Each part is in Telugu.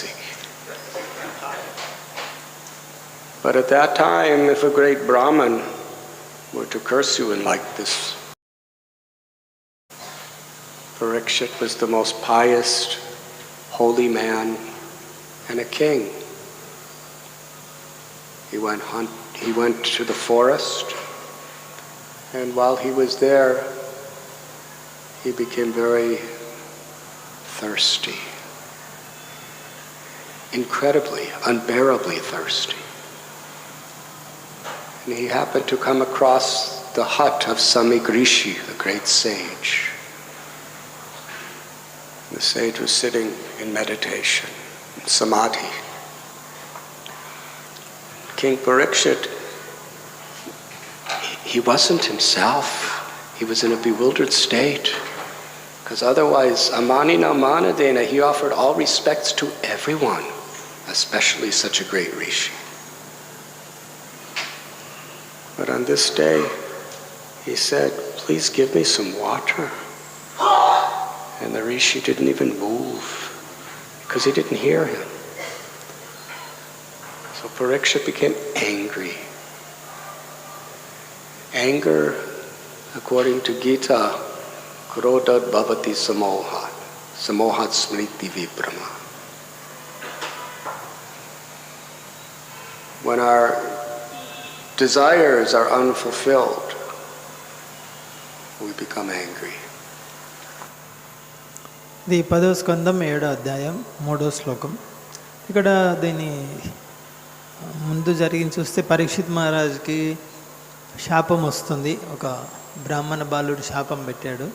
jealousy. But at that time, if a great Brahman were to curse you in like this, Parikshit was the most pious, holy man and a king. He went to the forest, and while he was there, he became very thirsty. Incredibly, unbearably thirsty. And he happened to come across the hut of Samik Rishi, the great sage. The sage was sitting in meditation, in samadhi. King Parikshit, he wasn't himself. He was in a bewildered state. Because otherwise, amanina manadena, he offered all respects to everyone, especially such a great rishi. But on this day, he said, please give me some water. And the rishi didn't even move, because he didn't hear him. So Parikshit became angry. Anger, according to Gita, krodhat bhavati samohat, samohat smriti vibrama. When our desires are unfulfilled, we become angry. ఇది 10వ స్కందం 7వ అధ్యాయం 3వ శ్లోకం. ఇక్కడ దీన్ని ముందు జరిగింది చూస్తే పరీక్షిత్ మహారాజ్కి శాపం వస్తుంది. ఒక బ్రాహ్మణ బాలుడు శాపం పెట్టాడు,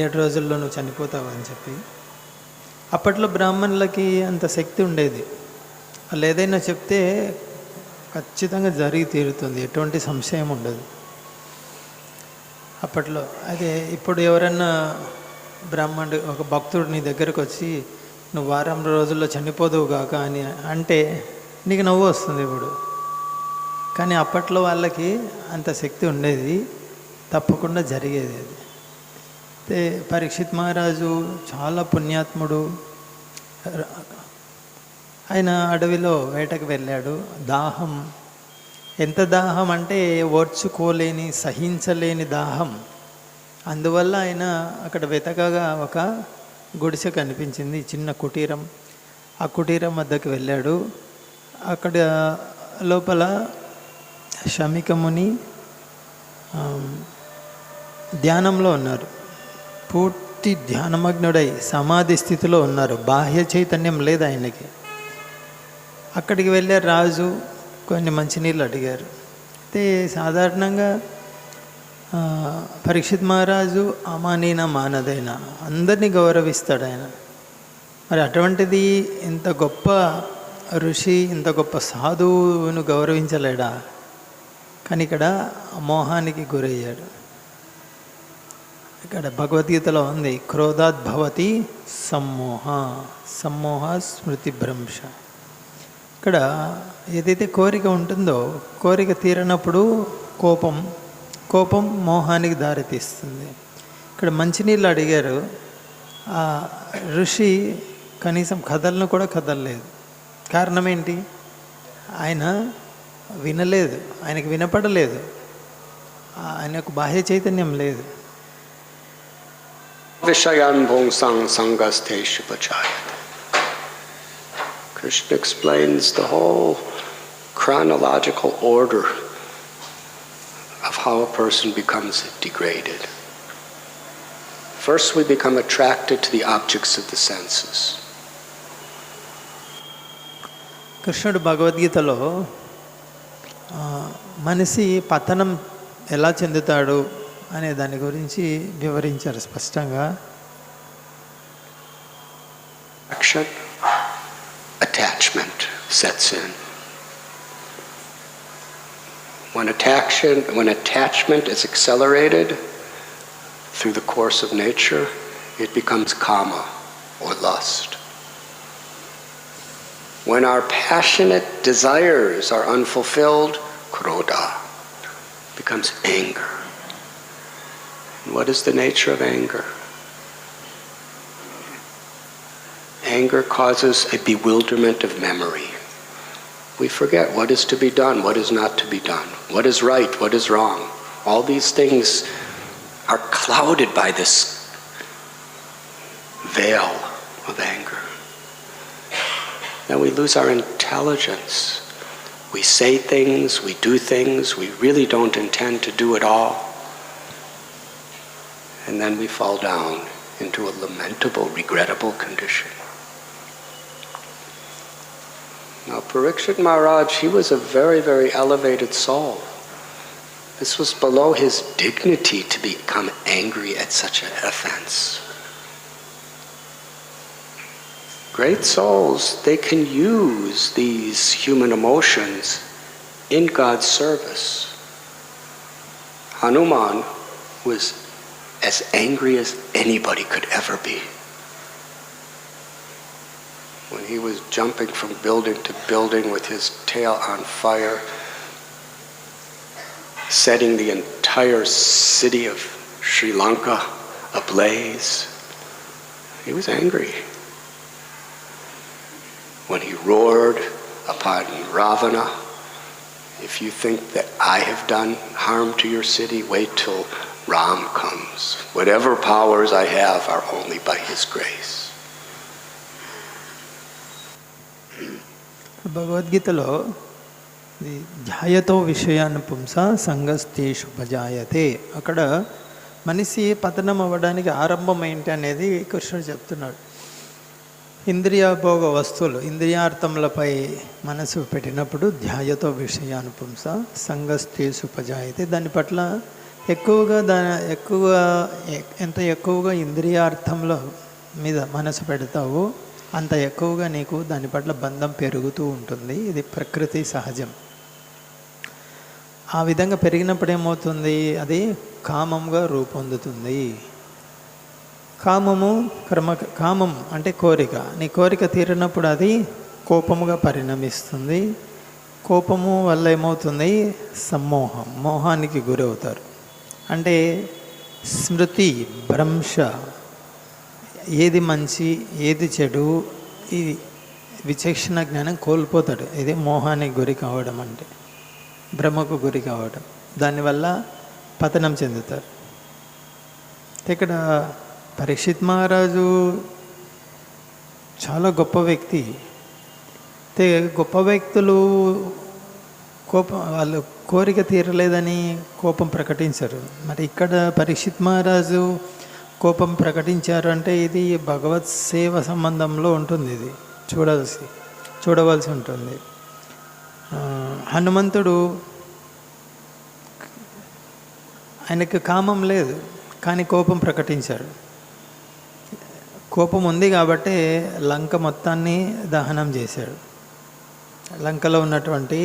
7 రోజుల్లో నువ్వు చనిపోతావు అని చెప్పి. అప్పట్లో బ్రాహ్మణులకి అంత శక్తి ఉండేది. వాళ్ళు ఏదైనా చెప్తే ఖచ్చితంగా జరిగి తీరుతుంది, ఎటువంటి సంశయం ఉండదు అప్పట్లో. అదే ఇప్పుడు ఎవరన్నా బ్రాహ్మణుడు ఒక భక్తుడు నీ దగ్గరకు వచ్చి నువ్వు వారం రోజుల్లో చనిపోదువు కాక అని అంటే నీకు నవ్వు వస్తుంది ఇప్పుడు. కానీ అప్పట్లో వాళ్ళకి అంత శక్తి ఉండేది, తప్పకుండా జరిగేది అది. అయితే పరీక్షిత్ మహారాజు చాలా పుణ్యాత్ముడు. ఆయన అడవిలో వేటకు వెళ్ళాడు. దాహం, ఎంత దాహం అంటే ఓర్చుకోలేని, సహించలేని దాహం. అందువల్ల ఆయన అక్కడ వెతకగా ఒక గుడిసె కనిపించింది, చిన్న కుటీరం. ఆ కుటీరం వద్దకు వెళ్ళాడు. అక్కడ లోపల శమికముని ధ్యానంలో ఉన్నారు. పూర్తి ధ్యానమగ్నుడై సమాధి స్థితిలో ఉన్నారు. బాహ్య చైతన్యం లేదు ఆయనకి. అక్కడికి వెళ్ళారు. రాజు కొన్ని మంచినీళ్ళు అడిగారు. అయితే సాధారణంగా పరీక్షిత్ మహారాజు అమానీన మానదైన అందరినీ గౌరవిస్తాడు ఆయన. మరి అటువంటిది ఇంత గొప్ప ఋషి, ఇంత గొప్ప సాధువును గౌరవించలేడా? కానీ ఇక్కడ మోహానికి గురయ్యాడు. ఇక్కడ భగవద్గీతలో ఉంది, క్రోధాత్ భవతి సమ్మోహ, సమ్మోహ స్మృతి భ్రంశ. ఇక్కడ ఏదైతే కోరిక ఉంటుందో, కోరిక తీరనప్పుడు కోపం మోహానికి దారితీస్తుంది. ఇక్కడ మంచినీళ్ళు అడిగారు. ఆ ఋషి కనీసం కదలను కూడా కదలలేదు. కారణం ఏంటి? ఆయన వినలేదు, ఆయనకు వినపడలేదు, ఆయనకు బాహ్య చైతన్యం లేదు. Krishna explains the whole chronological order of how a person becomes degraded. First, we become attracted to the objects of the senses. కృష్ణుడు భగవద్గీతలో మనిషి పతనం ఎలా చెందుతాడు అనే దాని గురించి వివరించారు స్పష్టంగా. Attachment sets in. When attachment is accelerated through the course of nature, it becomes kama or lust. When our passionate desires are unfulfilled, krodha becomes anger. And what is the nature of anger? Anger anger causes a bewilderment of memory. We forget what is to be done, what is not to be done, what is right, what is wrong. All these things are clouded by this veil of anger. Then we lose our intelligence. We say things, we do things we really don't intend to do at all. And then we fall down into a lamentable, regrettable condition. Now, Parikshit Maharaj, he was a very, very elevated soul. This was below his dignity to become angry at such an offense. Great souls, they can use these human emotions in God's service. Hanuman was as angry as anybody could ever be. When he was jumping from building to building with his tail on fire, setting the entire city of Sri Lanka ablaze, he was angry. When he roared upon Ravana, if you think that I have done harm to your city, wait till Ram comes. Whatever powers I have are only by his grace. భగవద్గీతలో ఇది ధ్యాయతో విషయాన్ని పుంస సంగస్తేషు భజాయతే, అక్కడ మనిషి పతనం అవ్వడానికి ఆరంభం ఏంటి అనేది కృష్ణుడు చెప్తున్నాడు. ఇంద్రియ భోగ వస్తువులు, ఇంద్రియార్థములపై మనసు పెట్టినప్పుడు ధ్యాయతో విషయాన్ని పుంస సంగస్తేషు భజాయతే, దాని పట్ల ఎంత ఎక్కువగా ఇంద్రియార్థముల మీద మనసు పెడతావో అంత ఎక్కువగా నీకు దాని పట్ల బంధం పెరుగుతూ ఉంటుంది. ఇది ప్రకృతి సహజం. ఆ విధంగా పెరిగినప్పుడు ఏమవుతుంది, అది కామంగా రూపొందుతుంది. కామం అంటే కోరిక. నీ కోరిక తీరినప్పుడు అది కోపముగా పరిణమిస్తుంది. కోపము వల్ల ఏమవుతుంది, సమ్మోహం, మోహానికి గురవుతారు. అంటే స్మృతి భ్రంశ, ఏది మంచి ఏది చెడు, ఈ విచక్షణ జ్ఞానం కోల్పోతాడు. ఇది మోహానికి గురి కావడం, అంటే భ్రమకు గురి కావడం. దానివల్ల పతనం చెందుతారు. ఇక్కడ పరీక్షిత్ మహారాజు చాలా గొప్ప వ్యక్తి. గొప్ప వ్యక్తులు వాళ్ళు కోరిక తీరలేదని కోపం ప్రకటించరు. మరి ఇక్కడ పరీక్షిత్ మహారాజు కోపం ప్రకటించారు అంటే ఇది భగవత్ సేవ సంబంధంలో ఉంటుంది. ఇది చూడవలసి ఉంటుంది. హనుమంతుడు, ఆయనకు కామం లేదు కానీ కోపం ప్రకటించాడు. కోపం ఉంది కాబట్టి లంక మొత్తాన్ని దహనం చేశాడు. లంకలో ఉన్నటువంటి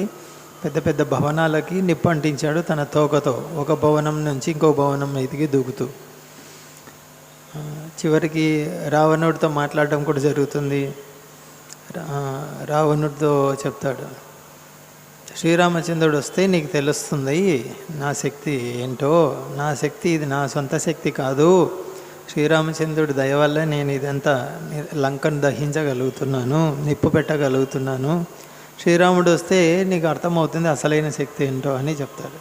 పెద్ద పెద్ద భవనాలకి నిప్పు అంటించాడు తన తోకతో, ఒక భవనం నుంచి ఇంకో భవనం మీదికి దూకుతూ. చివరికి రావణుడితో మాట్లాడడం కూడా జరుగుతుంది. రావణుడితో చెప్తాడు, శ్రీరామచంద్రుడు వస్తే నీకు తెలుస్తుంది నా శక్తి ఏంటో. నా శక్తి ఇది నా సొంత శక్తి కాదు. శ్రీరామచంద్రుడి దయ వల్ల నేను ఇదంతా లంకను దహించగలుగుతున్నాను, నిప్పు పెట్టగలుగుతున్నాను. శ్రీరాముడు వస్తే నీకు అర్థమవుతుంది అసలైన శక్తి ఏంటో అని చెప్తాడు.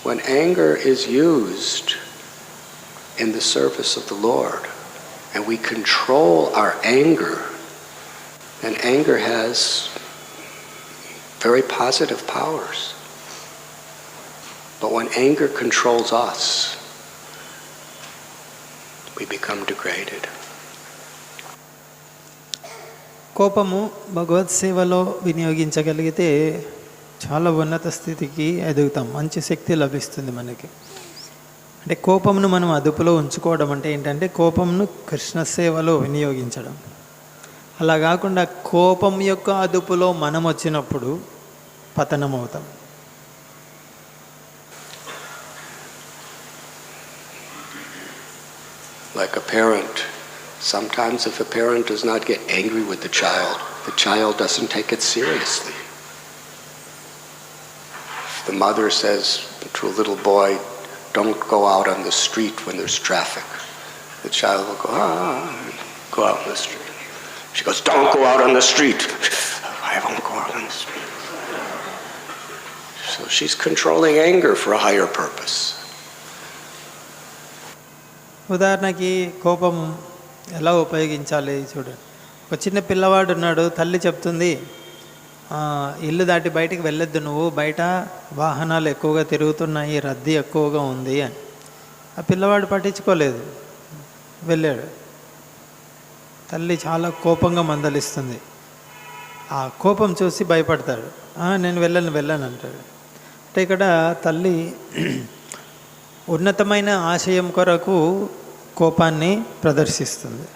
When anger is used in the service of the Lord and we control our anger, then anger has very positive powers. But when anger controls us, we become degraded. కోపము భగవత్ సేవలో వినియోగించగలిగితే చాలా ఉన్నత స్థితికి ఎదుగుతాం, మంచి శక్తి లభిస్తుంది మనకి. అంటే కోపంను మనం అదుపులో ఉంచుకోవడం అంటే ఏంటంటే కోపంను కృష్ణ సేవలో వినియోగించడం. అలా కాకుండా కోపం యొక్క అదుపులో మనం వచ్చినప్పుడు పతనం అవుతాం. Like a parent, sometimes if a parent does not get angry with the child doesn't take it seriously. If the mother says to a little boy, don't go out on the street when there's traffic. The child will go, and go out on the street. She goes, don't go out on the street. I won't go out on the street. So she's controlling anger for a higher purpose. ఉదాహరణకి కోపం ఎలా ఉపయోగించాలి చూడండి. ఒక చిన్న పిల్లవాడు ఉన్నాడు, తల్లి చెప్తుంది ఇల్లు దాటి బయటికి వెళ్ళొద్దు, నువ్వు బయట వాహనాలు ఎక్కువగా తిరుగుతున్నాయి, రద్దీ ఎక్కువగా ఉంది అని. ఆ పిల్లవాడు పట్టించుకోలేదు, వెళ్ళాడు. తల్లి చాలా కోపంగా మందలిస్తుంది. ఆ కోపం చూసి భయపడతాడు. నేను వెళ్ళను అంటాడు. అంటే ఇక్కడ తల్లి ఉన్నతమైన ఆశయం కొరకు కోపాన్ని ప్రదర్శిస్తుంది.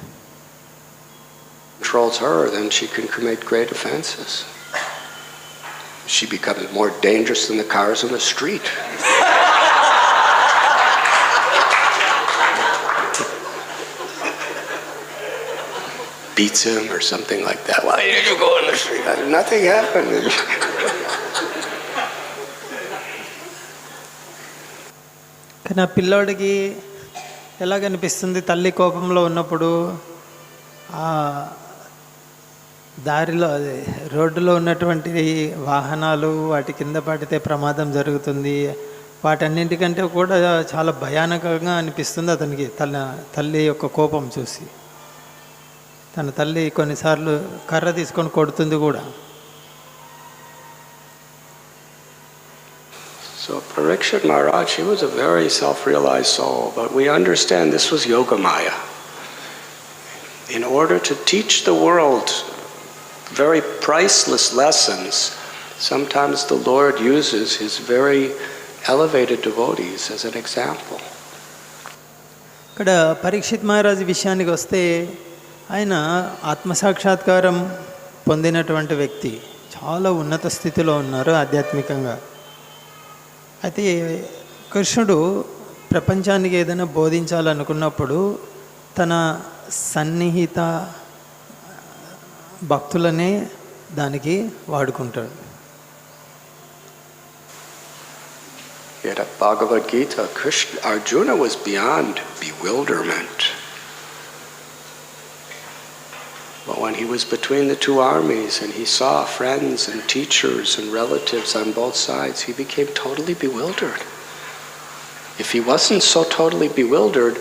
Controls her, then she can commit great offenses. She becomes more dangerous than the cars on the street. Beats him or something like that. Why did you go on the street? Nothing happened. కానీ ఆ పిల్లోడికి ఎలా కనిపిస్తుంది, తల్లి కోపంలో ఉన్నప్పుడు ఆ దారిలో అదే రోడ్డులో ఉన్నటువంటి వాహనాలు వాటి కింద పడితే ప్రమాదం జరుగుతుంది, వాటన్నింటికంటే కూడా చాలా భయానకంగా అనిపిస్తుంది అతనికి తల్లి యొక్క కోపం చూసి. తన తల్లి కొన్నిసార్లు కర్ర తీసుకొని కొడుతుంది కూడా. So Parikshit Maharaj, he was a very self-realized soul, but we understand this was Yoga Maya. In order to teach the world very priceless lessons, sometimes the Lord uses his very elevated devotees as an example. ఇక్కడ పరీక్షిత్ మహారాజ్ విషయానికి వస్తే ఆయన ఆత్మసాక్షాత్కారం పొందినటువంటి వ్యక్తి, చాలా ఉన్నత స్థితిలో ఉన్నారు ఆధ్యాత్మికంగా. అయితే కృష్ణుడు ప్రపంచానికి ఏదైనా బోధించాలనుకున్నప్పుడు తన సన్నిహిత భక్తులనే దానికి వాడుకుంటాడు. Yet at Bhagavad Gita, Arjuna was beyond bewilderment. But when he was between the two armies and he saw friends and teachers and relatives on both sides, he became totally bewildered. If he wasn't so totally bewildered,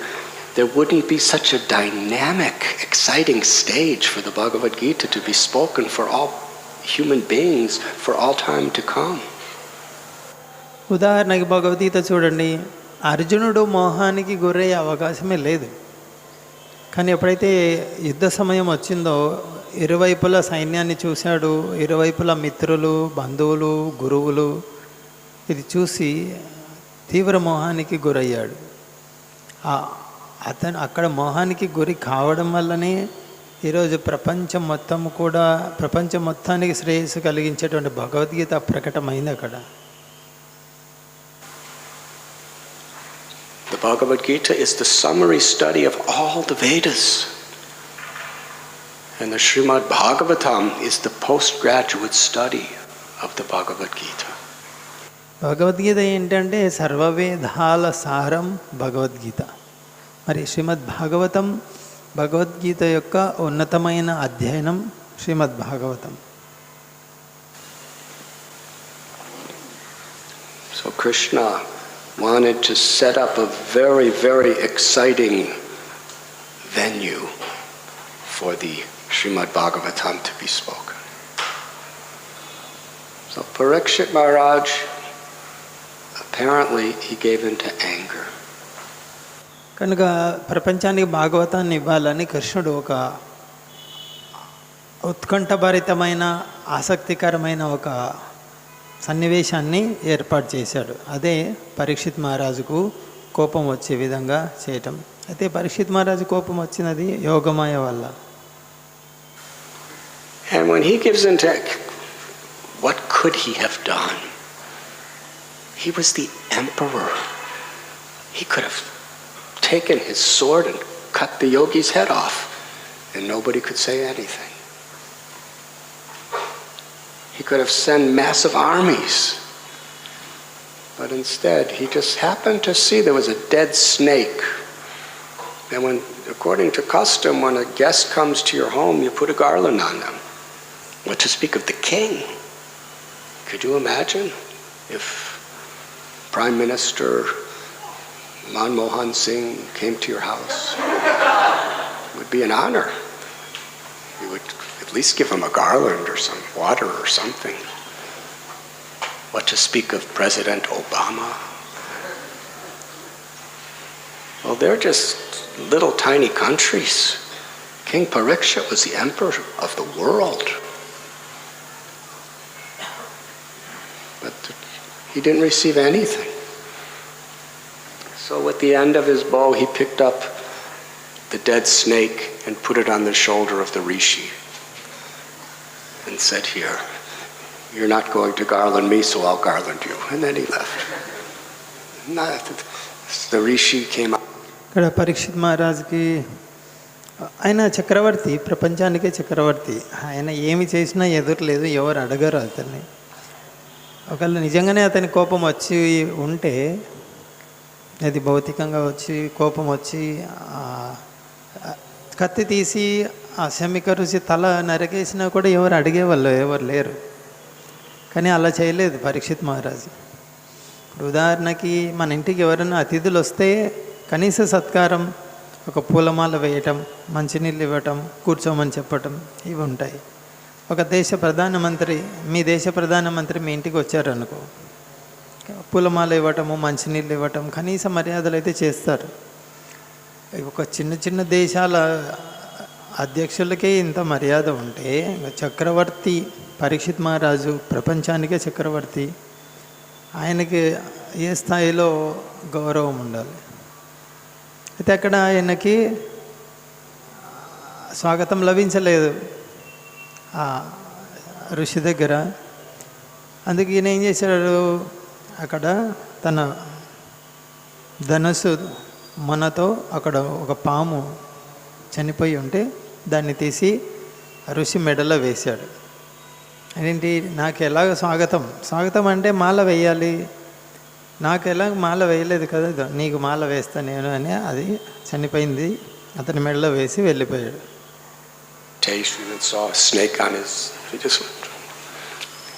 there wouldn't be such a dynamic, exciting stage for the Bhagavad Gita to be spoken for all human beings for all time to come. ఉదాహరణకి భగవద్గీత చూడండి, అర్జునుడు మోహానికి గురయ్యే అవకాశమే లేదు. కానీ ఎప్పుడైతే యుద్ధ సమయం వచ్చిందో ఇరువైపులా సైన్యాన్ని చూశాడు, ఇరువైపులా మిత్రులు, బంధువులు, గురువులు, ఇది చూసి తీవ్ర మోహానికి గురయ్యాడు. అతను అక్కడ మోహానికి గురి కావడం వల్లనే ఈరోజు ప్రపంచం మొత్తానికి శ్రేయస్సు కలిగించేటువంటి భగవద్గీత ప్రకటమైంది అక్కడ. The Bhagavad Gita is the summary study of all the Vedas. And the Srimad Bhagavatam is the postgraduate study of the Bhagavad Gita. Bhagavad Gita ఏంటంటే సర్వవేదాల సారం భగవద్గీత. మరి శ్రీమద్ భాగవతం భగవద్గీత యొక్క ఉన్నతమైన అధ్యయనం శ్రీమద్ Bhagavatam. So Krishna wanted to set up a very, very exciting venue for the Srimad Bhagavatam to be spoken. So Parikshit Maharaj, apparently he gave into anger. కనుక ప్రపంచానికి భాగవతాన్ని ఇవ్వాలని కృష్ణుడు ఒక ఉత్కంఠభరితమైన ఆసక్తికరమైన ఒక సన్నివేశాన్ని ఏర్పాటు చేశాడు. అదే పరీక్షిత్ మహారాజుకు కోపం వచ్చే విధంగా చేయటం. అయితే పరీక్షిత్ మహారాజు కోపం వచ్చినది యోగమాయ వల్ల. And when he gives into, what could he have done? He was the emperor. He could have taken his sword and cut the yogi's head off, and nobody could say anything. He could have sent massive armies. But instead, he just happened to see there was a dead snake. And when, according to custom, when a guest comes to your home, you put a garland on them. What to speak of the king? Could you imagine if Prime Minister Manmohan Singh came to your house? It would be an honor. You would at least give him a garland or some water or something. What to speak of President Obama? Well, they're just little tiny countries. King Pariksha was the emperor of the world. But he didn't receive anything. So at the end of his bow, he picked up the dead snake and put it on the shoulder of the rishi and said, "Here, you're not going to garland me, so I'll garland you." And then he left. The rishi came out. ఇక్కడ పరీక్షిత్ మహారాజ్కి ఆయన చక్రవర్తి, ప్రపంచానికే చక్రవర్తి. ఆయన ఏమి చేసినా ఎదురులేదు, ఎవరు అడగరు అతన్ని. ఒకవేళ నిజంగానే అతని కోపం వచ్చి ఉంటే, అది భౌతికంగా వచ్చి కోపం వచ్చి కత్తి తీసి ఆ శమిక ఋషి తల నరికేసినా కూడా ఎవరు అడిగేవాళ్ళు ఎవరు లేరు. కానీ అలా చేయలేదు పరీక్షిత్ మహారాజు. ఇప్పుడు ఉదాహరణకి మన ఇంటికి ఎవరైనా అతిథులు వస్తే కనీస సత్కారం, ఒక పూలమాల వేయటం, మంచినీళ్ళు ఇవ్వటం, కూర్చోమని చెప్పటం, ఇవి ఉంటాయి. ఒక దేశ ప్రధానమంత్రి, మీ దేశ ప్రధానమంత్రి మీ ఇంటికి వచ్చారనుకో, పూలమాల ఇవ్వటము, మంచినీళ్ళు ఇవ్వటం, కనీస మర్యాదలు అయితే చేస్తారు. ఒక చిన్న చిన్న దేశాల అధ్యక్షులకే ఇంత మర్యాద ఉంటే, చక్రవర్తి పరీక్షిత్ మహారాజు ప్రపంచానికే చక్రవర్తి, ఆయనకి ఏ స్థాయిలో గౌరవం ఉండాలి. అయితే అక్కడ ఆయనకి స్వాగతం లభించలేదు ఆ ఋషి దగ్గర. అందుకే ఈయన ఏం చేశాడు, అక్కడ తన ధనుసు మొనతో అక్కడ ఒక పాము చనిపోయి ఉంటే దాన్ని తీసి ఋషి మెడలో వేశాడు. అదేంటి, నాకు ఎలాగ స్వాగతం అంటే మాల వేయాలి, నాకు ఎలాగ మాల వేయలేదు కదా, నీకు మాల వేస్తా నేను అని అది చనిపోయింది అతని మెడలో వేసి వెళ్ళిపోయాడు. Saw a snake on his. If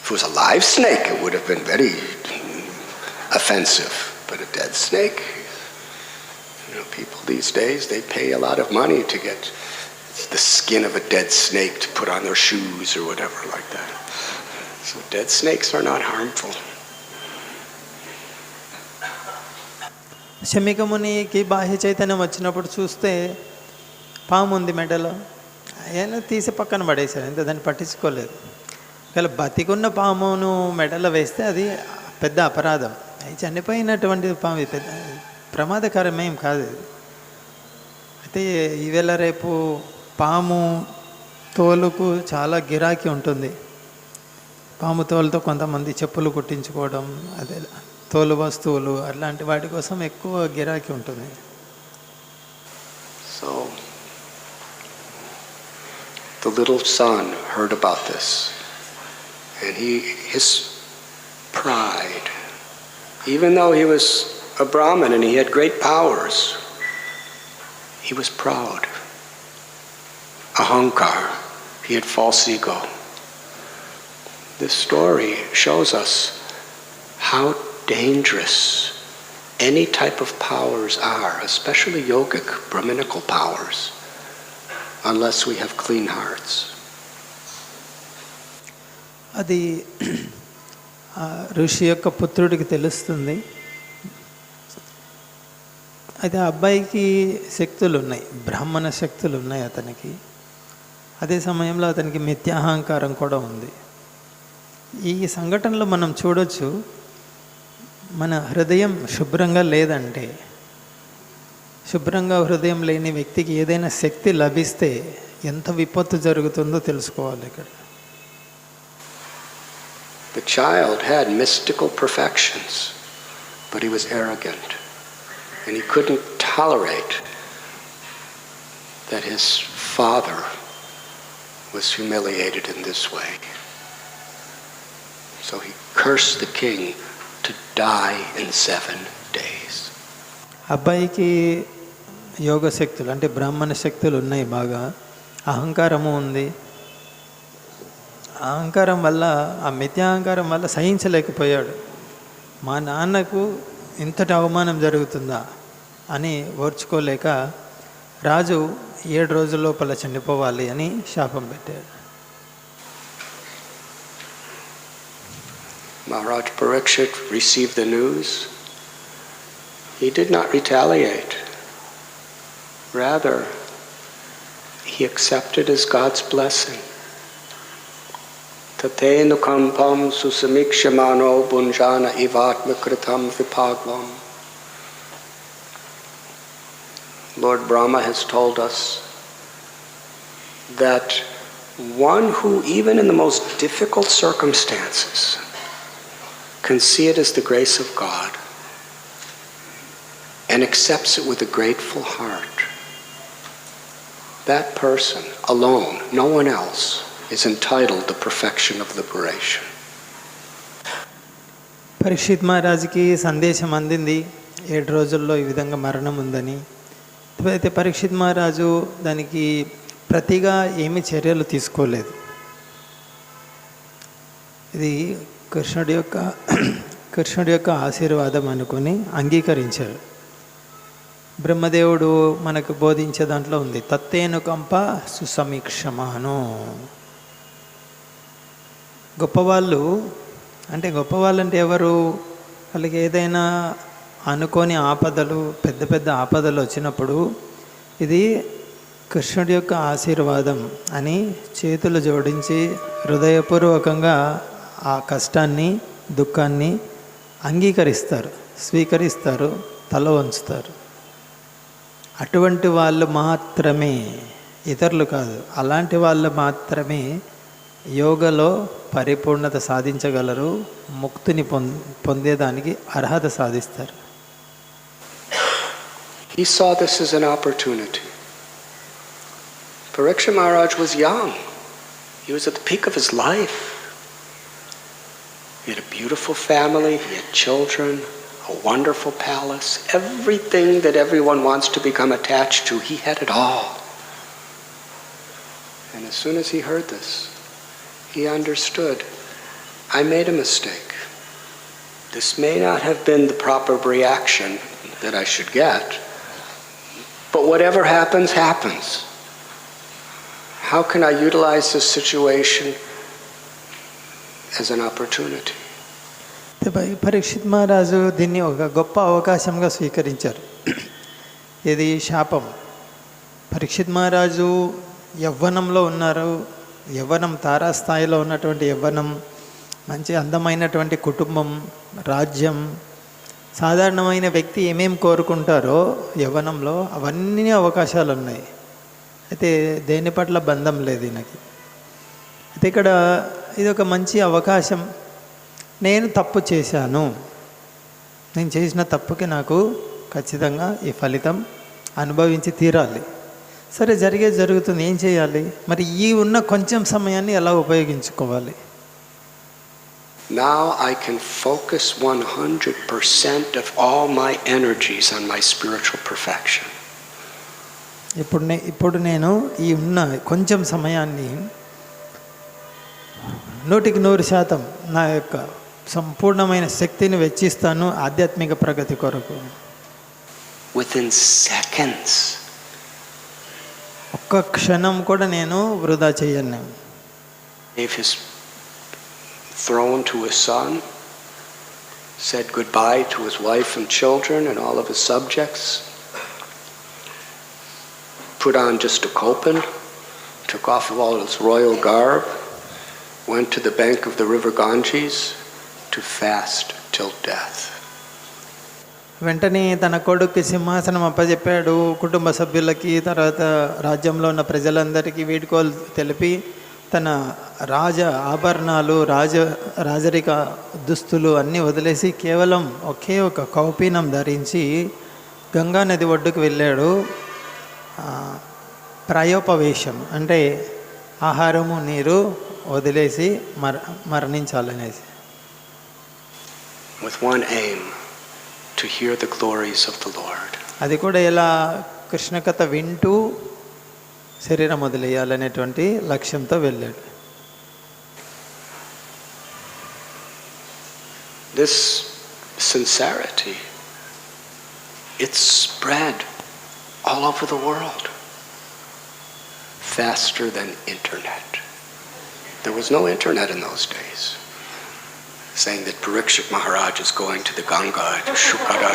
it was a live snake, it would have been very offensive. But a dead snake, people these days, they pay a lot of money to get the skin of a dead snake to put on their shoes or whatever like that. So dead snakes are not harmful. శమికమునికి బాహ్య చైతన్యం వచ్చినప్పుడు చూస్తే పాము ఉంది మెడలో, ఆయన తీసి పక్కన పడేశారు, అంతే, దాన్ని పట్టించుకోలేదు. ఒకవేళ బతికున్న పామును మెడలో వేస్తే అది పెద్ద అపరాధం. అది చనిపోయినటువంటి పాము పెద్ద ప్రమాదకరమేం కాదు. అయితే ఈవేళ రేపు పాము తోలుకు చాలా గిరాకీ ఉంటుంది. పాము తోలుతో కొంతమంది చెప్పులు కుట్టించుకోవడం, అదే తోలు వస్తువులు, అట్లాంటి వాటి కోసం ఎక్కువ గిరాకీ ఉంటుంది. So the little son heard about this, and his pride, even though he was a Brahmin and he had great powers, he was proud. Ahankar, he had false ego. This story shows us how dangerous any type of powers are, especially yogic, Brahminical powers, unless we have clean hearts. అది ఋషి యొక్క పుత్రుడికి తెలుస్తుంది. అయితే ఆ అబ్బాయికి శక్తులు ఉన్నాయి, బ్రాహ్మణ శక్తులు ఉన్నాయి అతనికి. అదే సమయంలో అతనికి మిథ్యాహంకారం కూడా ఉంది. ఈ సంఘటనలో మనం చూడొచ్చు, మన హృదయం శుభ్రంగా లేదంటే, శుభ్రంగా హృదయం లేని వ్యక్తికి ఏదైనా శక్తి లభిస్తే ఎంత విపత్తు జరుగుతుందో తెలుసుకోవాలి ఇక్కడ. The child had mystical perfections, but he was arrogant, and he couldn't tolerate that his father was humiliated in this way. So he cursed the king to die in 7 days. అబ్బాయికి యోగ శక్తులు అంటే బ్రాహ్మణ శక్తులు ఉన్నాయి, బాగా అహంకారము ఉంది. అహంకారం వల్ల, ఆ మిథ్యాహంకారం వల్ల సహించలేకపోయాడు. మా నాన్నకు ఇంతటి అవమానం జరుగుతుందా అని ఓర్చుకోలేక రాజు 7 రోజుల లోపల చనిపోవాలి అని శాపం పెట్టాడు. Maharaj Parikshit received the news. He did not retaliate. Rather, he accepted as God's blessing. Tatenu kampam susamikshamano bunjana ivatmakritam vipagvam. Lord Brahma has told us that one who, even in the most difficult circumstances, can see it as the grace of God and accepts it with a grateful heart, that person alone, no one else, is entitled to perfection of liberation. Parikshit మహారాజుకి సందేశం అందింది 7 రోజుల్లో ఈ విధంగా మరణం ఉందని. అయితే పరీక్షిత్ మహారాజు దానికి ప్రతిగా ఏమీ చర్యలు తీసుకోలేదు. ఇది కృష్ణుడి యొక్క ఆశీర్వాదం అనుకుని అంగీకరించారు. బ్రహ్మదేవుడు మనకు బోధించే దాంట్లో ఉంది, తత్తేను కంప సుసమీక్షమాను. గొప్పవాళ్ళు అంటే ఎవరు? వాళ్ళకి ఏదైనా అనుకోని ఆపదలు, పెద్ద పెద్ద ఆపదలు వచ్చినప్పుడు ఇది కృష్ణుడి యొక్క ఆశీర్వాదం అని చేతులు జోడించి హృదయపూర్వకంగా ఆ కష్టాన్ని, దుఃఖాన్ని అంగీకరిస్తారు, స్వీకరిస్తారు, తల వంచుతారు. అటువంటి వాళ్ళు మాత్రమే, ఇతరులు కాదు, అలాంటి వాళ్ళు మాత్రమే యోగలో పరిపూర్ణత సాధించగలరు, ముక్తిని పొందేదానికి అర్హత సాధిస్తారు. He saw this as an opportunity. Parikshit Maharaj was young. He was at the peak of his life. He had a beautiful family, he had children, a wonderful palace, everything that everyone wants to become attached to, he had it all. And as soon as he heard this, he understood, I made a mistake. This may not have been the proper reaction that I should get, but whatever happens, happens. How can I utilize this situation as an opportunity? Parikshit మహారాజు దీన్ని ఒక గొప్ప అవకాశంగా స్వీకరించారు. ఇది శాపం. పరీక్షిత్ మహారాజు యవ్వనంలో ఉన్నారు. యవ్వనం, తారాస్థాయిలో ఉన్నటువంటి యవ్వనం, మంచి అందమైనటువంటి కుటుంబం, రాజ్యం. సాధారణమైన వ్యక్తి ఏమేమి కోరుకుంటారో యవ్వనంలో అవన్నీ అవకాశాలు ఉన్నాయి. అయితే దేని పట్ల బంధం లేదు ఈయనకి. అయితే ఇక్కడ ఇది ఒక మంచి అవకాశం. నేను తప్పు చేశాను, నేను చేసిన తప్పుకి నాకు ఖచ్చితంగా ఈ ఫలితం అనుభవించి తీరాలి. సరే, జరుగుతుంది, ఏం చేయాలి? మరి ఈ ఉన్న కొంచెం సమయాన్ని ఎలా ఉపయోగించుకోవాలి? Now I can focus 100% of all my energies on my spiritual perfection. ఇప్పుడు నేను ఈ ఉన్న కొంచెం సమయాన్ని 100% నా యొక్క సంపూర్ణమైన శక్తిని వెచ్చిస్తాను ఆధ్యాత్మిక ప్రగతి కొరకు. Within seconds. ఒక్క క్షణం కూడా నేను వృధా చేయను. Gave his throne to his son, said goodbye to his wife and children and all of his subjects, put on just a kopan, took off all his royal garb, went to the bank of the river Ganges to fast till death. వెంటనే తన కొడుక్కి సింహాసనం అప్పచెప్పాడు. కుటుంబ సభ్యులకి, తర్వాత రాజ్యంలో ఉన్న ప్రజలందరికీ వీడ్కోలు తెలిపి తన రాజ ఆభరణాలు, రాజరిక దుస్తులు అన్నీ వదిలేసి కేవలం ఒకే ఒక కౌపీనం ధరించి గంగా నది ఒడ్డుకు వెళ్ళాడు. ప్రాయోపవేశం అంటే ఆహారము, నీరు వదిలేసి మరణించాలనేసి. with one aim, to hear the glories of the Lord. అది కూడా ఇలా కృష్ణ కథ వింటూ శరీరం వదిలేయాలనేటువంటి లక్ష్యంతో వెళ్ళాడు. This sincerity, it spread all over the world faster than internet. There was no internet in those days. Saying that Parikshit Maharaj is going to the Ganga to Shukara.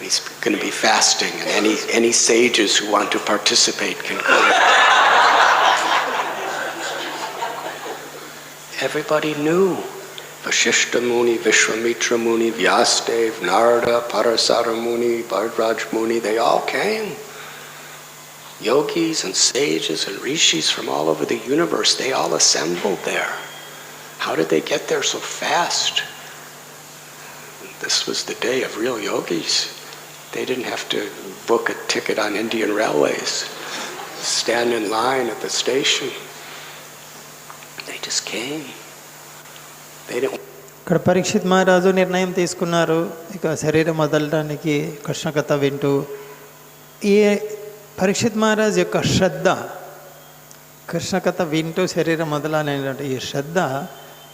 He's going to be fasting, and any sages who want to participate can come. Everybody knew. Vashishta Muni, Vishwamitra Muni, Vyasadev, Narada, Parasara Muni, Bhardraj Muni, they all came. Yogis and sages and rishis from all over the universe, they all assembled there. How did they get there so fast? This was the day of real yogis. They didn't have to book a ticket on Indian Railways, stand in line at the station. They just came. They didn't. ఇక్కడ పరీక్షిత్ మహారాజు నిర్ణయం తీసుకున్నారు ఇక శరీరం వదలడానికి కృష్ణ కథ వింటూ. ఈ పరీక్షిత్ మహారాజు యొక్క శ్రద్ధ, కృష్ణ కథ వింటూ శరీరం వదలాలనేటువంటి ఈ శ్రద్ధ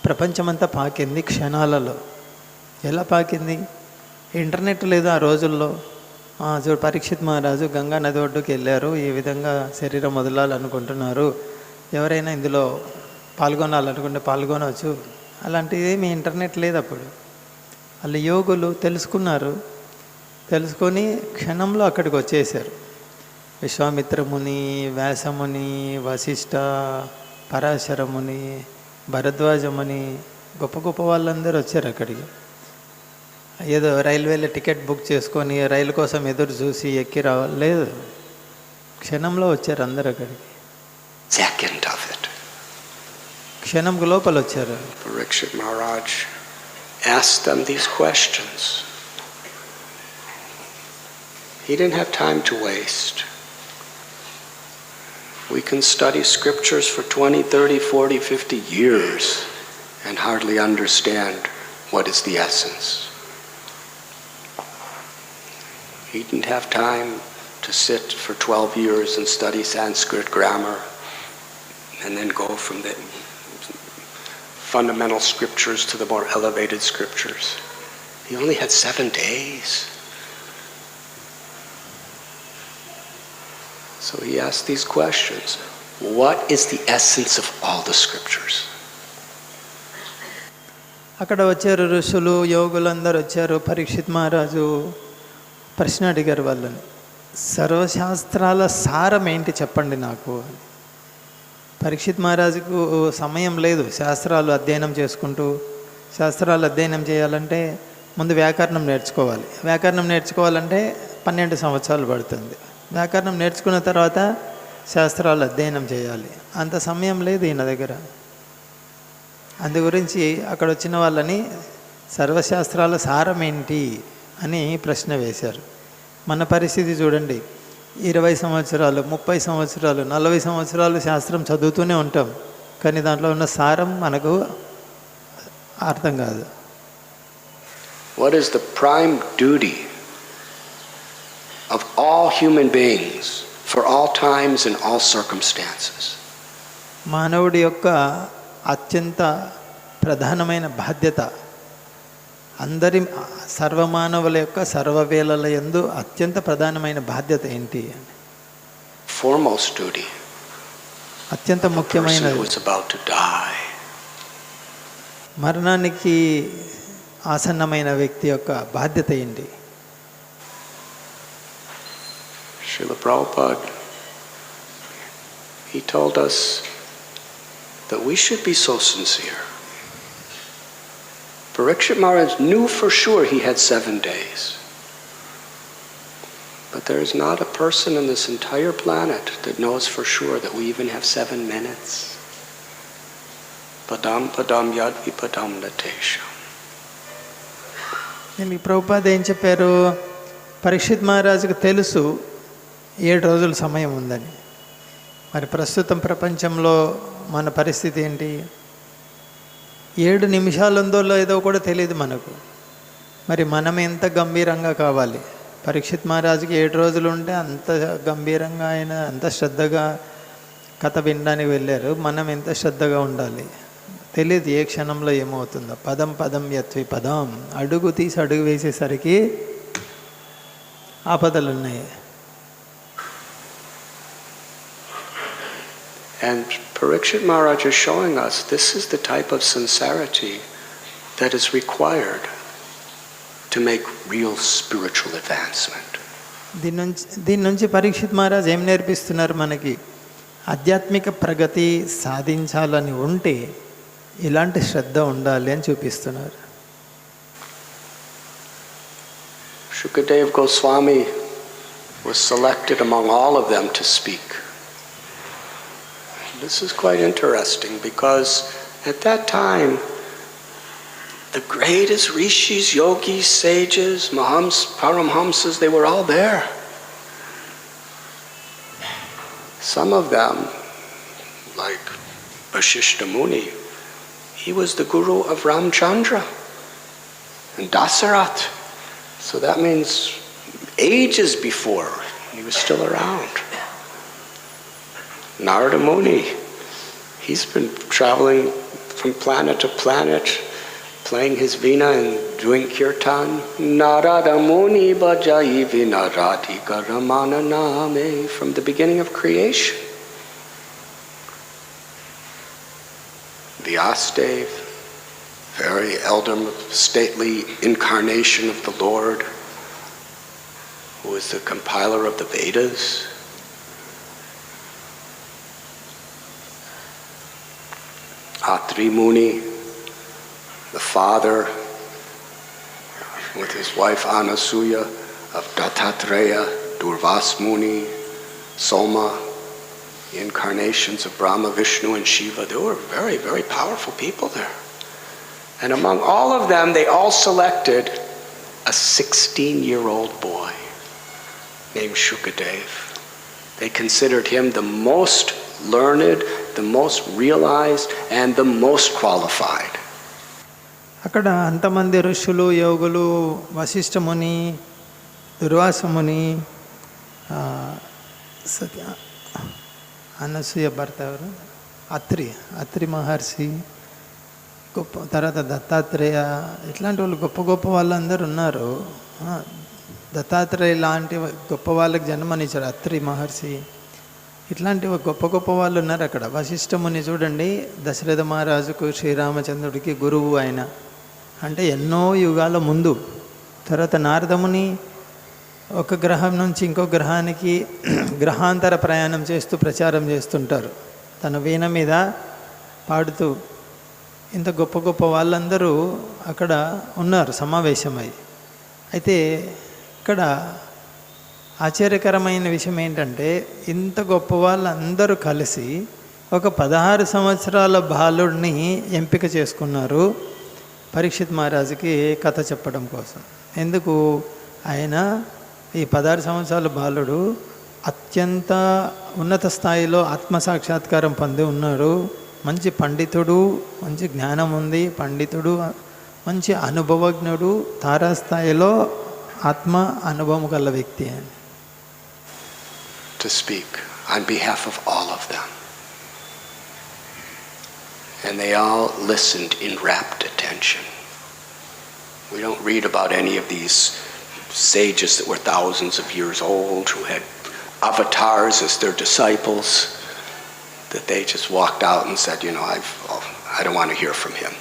ప్రపంచమంతా పాకింది క్షణాలలో. ఎలా పాకింది? ఇంటర్నెట్ లేదు ఆ రోజుల్లో. చూడు పరీక్షిత్ మహారాజు గంగా నది ఒడ్డుకు వెళ్ళారు, ఈ విధంగా శరీరం వదలాలనుకుంటున్నారు, ఎవరైనా ఇందులో పాల్గొనాలనుకుంటే పాల్గొనవచ్చు. అలాంటిది ఏమి ఇంటర్నెట్ లేదు అప్పుడు. వాళ్ళు యోగులు తెలుసుకున్నారు, తెలుసుకొని క్షణంలో అక్కడికి వచ్చేసారు. విశ్వామిత్రముని, వ్యాసముని, వశిష్ఠ, పరాశరముని, భరద్వాజముని, గొప్ప గొప్ప వాళ్ళందరూ వచ్చారు అక్కడికి. ఏదో రైల్వేలో టికెట్ బుక్ చేసుకొని రైలు కోసం ఎదురు చూసి ఎక్కి రావాలి లేదు, క్షణంలో వచ్చారు అందరు అక్కడికి. Second of it. క్షణంకు లోపల వచ్చారు. Parikshit Maharaj asked them these questions. He didn't have time to waste. We can study scriptures for 20, 30, 40, 50 years and hardly understand what is the essence. He didn't have time to sit for 12 years and study Sanskrit grammar and then go from the fundamental scriptures to the more elevated scriptures. He only had 7 days. So he asked these questions. What is the essence of all the scriptures? అక్కడ వచ్చారు ఋషులు, యోగులు అందరూ వచ్చారు. పరీక్షిత్ మహారాజు ప్రశ్న అడిగారు వాళ్ళని, సర్వశాస్త్రాల సారం ఏంటి చెప్పండి నాకు. పరీక్షిత్ మహారాజుకు సమయం లేదు శాస్త్రాలు అధ్యయనం చేసుకుంటూ. శాస్త్రాలు అధ్యయనం చేయాలంటే ముందు వ్యాకరణం నేర్చుకోవాలి. వ్యాకరణం నేర్చుకోవాలంటే 12 సంవత్సరాలు పడుతుంది. వ్యాకరణం నేర్చుకున్న తర్వాత శాస్త్రాలు అధ్యయనం చేయాలి. అంత సమయం లేదు ఈయన దగ్గర. అందు గురించి అక్కడ వచ్చిన వాళ్ళని సర్వశాస్త్రాల సారం ఏంటి అని ప్రశ్న వేశారు. మన పరిస్థితి చూడండి, 20 సంవత్సరాలు, 30 సంవత్సరాలు, 40 సంవత్సరాలు శాస్త్రం చదువుతూనే ఉంటాం, కానీ దాంట్లో ఉన్న సారం మనకు అర్థం కాదు. What is the prime duty of all human beings for all times and all circumstances? మానవుడి యొక్క అత్యంత ప్రధానమైన బాధ్యత, అందరి సర్వమానవుల యొక్క సర్వవేళల యందు అత్యంత ప్రధానమైన బాధ్యత ఏంటి? Foremost duty. అత్యంత ముఖ్యమైనది. Who is about to die. మరణానికి ఆసన్నమైన వ్యక్తి యొక్క బాధ్యత ఏంటి? Srila Prabhupada, he told us that we should be so sincere. Parikshit Maharaj knew for sure he had 7 days. But there is not a person on this entire planet that knows for sure that we even have 7 minutes. Padam padam yad vipadam natesha. దీనికి ప్రభుపాద ఏం చెప్పారు? పరీక్షిత్ మహారాజుకు తెలుసు 7 రోజుల సమయం ఉందని. మరి ప్రస్తుతం ప్రపంచంలో మన పరిస్థితి ఏంటి? 7 నిమిషాలు ఉందో లేదో కూడా తెలియదు మనకు. మరి మనం ఎంత గంభీరంగా కావాలి? పరీక్షిత్ మహారాజుకి 7 రోజులు ఉంటే అంత గంభీరంగా ఆయన అంత శ్రద్ధగా కథ వినడానికి వెళ్ళారు. మనం ఎంత శ్రద్ధగా ఉండాలి? తెలియదు ఏ క్షణంలో ఏమవుతుందో. పదం పదం యత్వి పదం, అడుగు తీసి అడుగు వేసేసరికి ఆపదలు ఉన్నాయి. And Parikshit Maharaj is showing us this is the type of sincerity that is required to make real spiritual advancement. దీని నుంచి పరీక్షిత్ మహారాజ్ ఏం నేర్పిస్తున్నారు మనకి? ఆధ్యాత్మిక ప్రగతి సాధించాలని ఉంటే ఇలాంటి శ్రద్ధ ఉండాలి అని చూపిస్తున్నారు. Shukadeva Goswami was selected among all of them to speak. This is quite interesting because at that time the greatest rishis, yogis, sages, paramhamsas, they were all there. Some of them, like Vasishta Muni, he was the guru of Ramchandra and Dasarath. So that means ages before he was still around. Narada Muni, he's been traveling from planet to planet, playing his veena and doing kirtan. Narada Muni bhajai vinarati karamana name, from the beginning of creation. Vyasadeva, very elder, stately incarnation of the Lord, who is the compiler of the Vedas. Atri Muni, the father, with his wife Anasuya, of Dattatreya, Durvas Muni, Soma, the incarnations of Brahma, Vishnu, and Shiva. There were very, very powerful people there. And among all of them, they all selected a 16-year-old boy named Shukadeva. They considered him the most learned, the most realized, and the most qualified. అక్కడ అంతమంది ఋషులు, యోగులు, వశిష్ఠ ముని, దుర్వాస ముని, అనసూయ భర్త ఎవరు, అత్రి మహర్షి, గొప్ప తర్వాత దత్తాత్రేయ, ఇట్లాంటి వాళ్ళు గొప్ప గొప్ప వాళ్ళందరూ ఉన్నారు. దత్తాత్రేయ లాంటి గొప్ప వాళ్ళకి జన్మనిచ్చారు అత్రి మహర్షి. ఇట్లాంటి గొప్ప గొప్ప వాళ్ళు ఉన్నారు అక్కడ. వశిష్ఠముని చూడండి, దశరథ మహారాజుకు శ్రీరామచంద్రుడికి గురువు ఆయన, అంటే ఎన్నో యుగాల ముందు. తర్వాత నారదముని ఒక గ్రహం నుంచి ఇంకో గ్రహానికి గ్రహాంతర ప్రయాణం చేస్తూ ప్రచారం చేస్తుంటారు తన వీణ మీద పాడుతూ. ఇంత గొప్ప గొప్ప వాళ్ళందరూ అక్కడ ఉన్నారు సమావేశమై. అయితే ఇక్కడ ఆశ్చర్యకరమైన విషయం ఏంటంటే, ఇంత గొప్ప వాళ్ళందరూ కలిసి ఒక 16 సంవత్సరాల బాలుడిని ఎంపిక చేసుకున్నారు పరీక్షిత్ మహారాజుకి కథ చెప్పడం కోసం. ఎందుకు? ఆయన ఈ 16 సంవత్సరాల బాలుడు అత్యంత ఉన్నత స్థాయిలో ఆత్మసాక్షాత్కారం పొంది ఉన్నాడు. మంచి పండితుడు, మంచి జ్ఞానం ఉంది, పండితుడు, మంచి అనుభవజ్ఞుడు, తారాస్థాయిలో ఆత్మ అనుభవం గల వ్యక్తి అని. To speak on behalf of all of them. And they all listened in rapt attention. We don't read about any of these sages that were thousands of years old who had avatars as their disciples, that they just walked out and said, you know, I don't want to hear from him.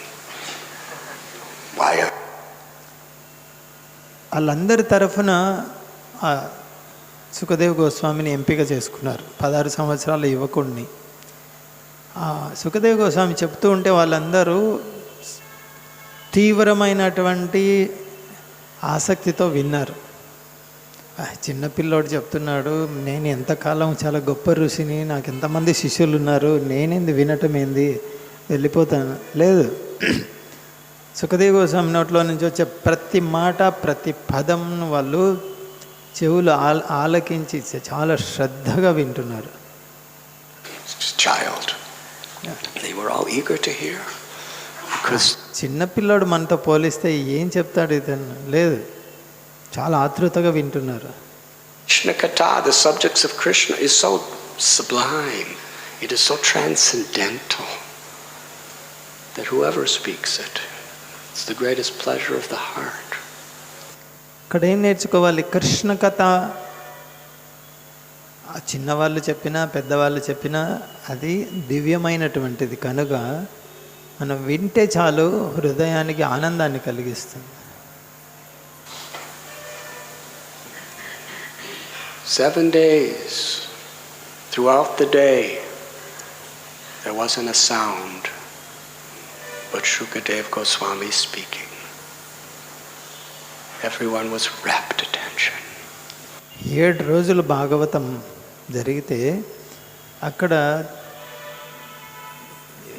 Why? వాళ్ళందరి తరఫున సుఖదేవ్ గోస్వామిని ఎంపిక చేసుకున్నారు, 16 సంవత్సరాల యువకుడిని. సుఖదేవ్ గోస్వామి చెప్తూ ఉంటే వాళ్ళందరూ తీవ్రమైనటువంటి ఆసక్తితో విన్నారు. చిన్నపిల్లోడు చెప్తున్నాడు, నేను ఎంతకాలం చాలా గొప్ప ఋషిని, నాకు ఎంతమంది శిష్యులు ఉన్నారు, నేనేంది వినటం ఏంది, వెళ్ళిపోతాను. లేదు, సుఖదేవ్ గోస్వామి నోట్లో నుంచి వచ్చే ప్రతి మాట, ప్రతి పదం వాళ్ళు చెవులు ఆలకించి చాలా శ్రద్ధగా Child. They were all eager to hear. You because చిన్నపిల్లాడు మనతో పోలిస్తే ఏం చెప్తాడు ఇతను? లేదు, చాలా ఆతృతగా వింటున్నారు. Krishna Katha, the subjects of Krishna, is so sublime, it is so transcendental, that whoever speaks it, it's the greatest pleasure of the heart. ఇక్కడ ఏం నేర్చుకోవాలి? కృష్ణ కథ చిన్నవాళ్ళు చెప్పినా పెద్దవాళ్ళు చెప్పినా అది దివ్యమైనటువంటిది కనుక మనం వింటే చాలు, హృదయానికి ఆనందాన్ని కలిగిస్తుంది. 7 days throughout the day there wasn't a sound but Shukadeva Goswami speaking. Everyone was rapt attention. 7 రోజులు భాగవతం జరిగితే అక్కడ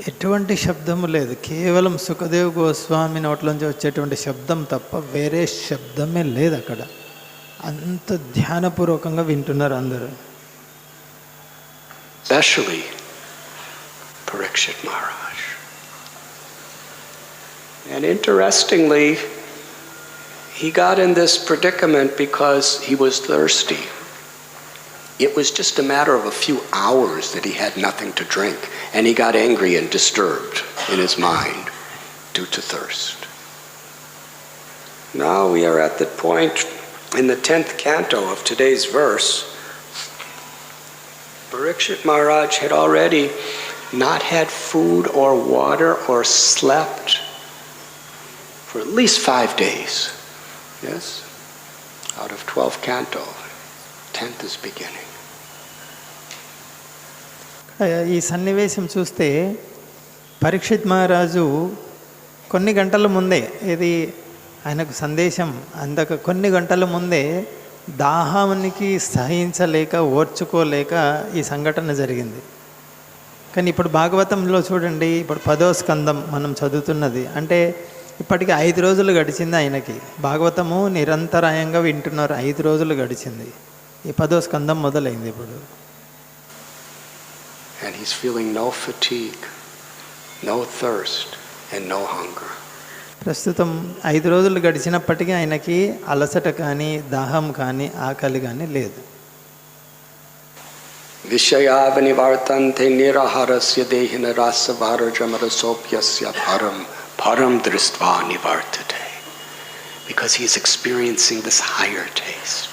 ఎటువంటి శబ్దము లేదు, కేవలం సుఖదేవ్ గోస్వామి నోట్లోంచి వచ్చేటువంటి శబ్దం తప్ప వేరే శబ్దమే లేదు అక్కడ. అంత ధ్యానపూర్వకంగా వింటున్నారు అందరూ. Especially Parikshit Maharaj. And interestingly, he got in this predicament because he was thirsty. It was just a matter of a few hours that he had nothing to drink, and he got angry and disturbed in his mind due to thirst. Now we are at the point in the 10th canto of today's verse. Parikshit Maharaj had already not had food or water or slept for at least 5 days. Yes? Out of 12 canto, 10th is beginning. ఈ సన్నివేశం చూస్తే పరీక్షిత్ మహారాజు కొన్ని గంటల ముందే, ఇది ఆయనకు సందేశం అందక కొన్ని గంటల ముందే దాహానికి సహించలేక ఓర్చుకోలేక ఈ సంఘటన జరిగింది. కానీ ఇప్పుడు భాగవతంలో చూడండి, ఇప్పుడు 10వ స్కందం మనం చదువుతున్నది అంటే ఇప్పటికి 5 రోజులు గడిచింది ఆయనకి. భాగవతము నిరంతరాయంగా వింటున్నారు, 5 రోజులు గడిచింది. ఈ 10వ స్కందం మొదలైంది ఇప్పుడు. And he's feeling no fatigue, no thirst, and no hunger. ప్రస్తుతం 5 రోజులు గడిచినప్పటికీ ఆయనకి అలసట కానీ దాహం కానీ ఆకలి కానీ లేదు. విషయావనివర్తంతే నిరహరస్య దేహిన రాసభారజమరసోప్యస్య param dristvā nivartate, because he is experiencing this higher taste.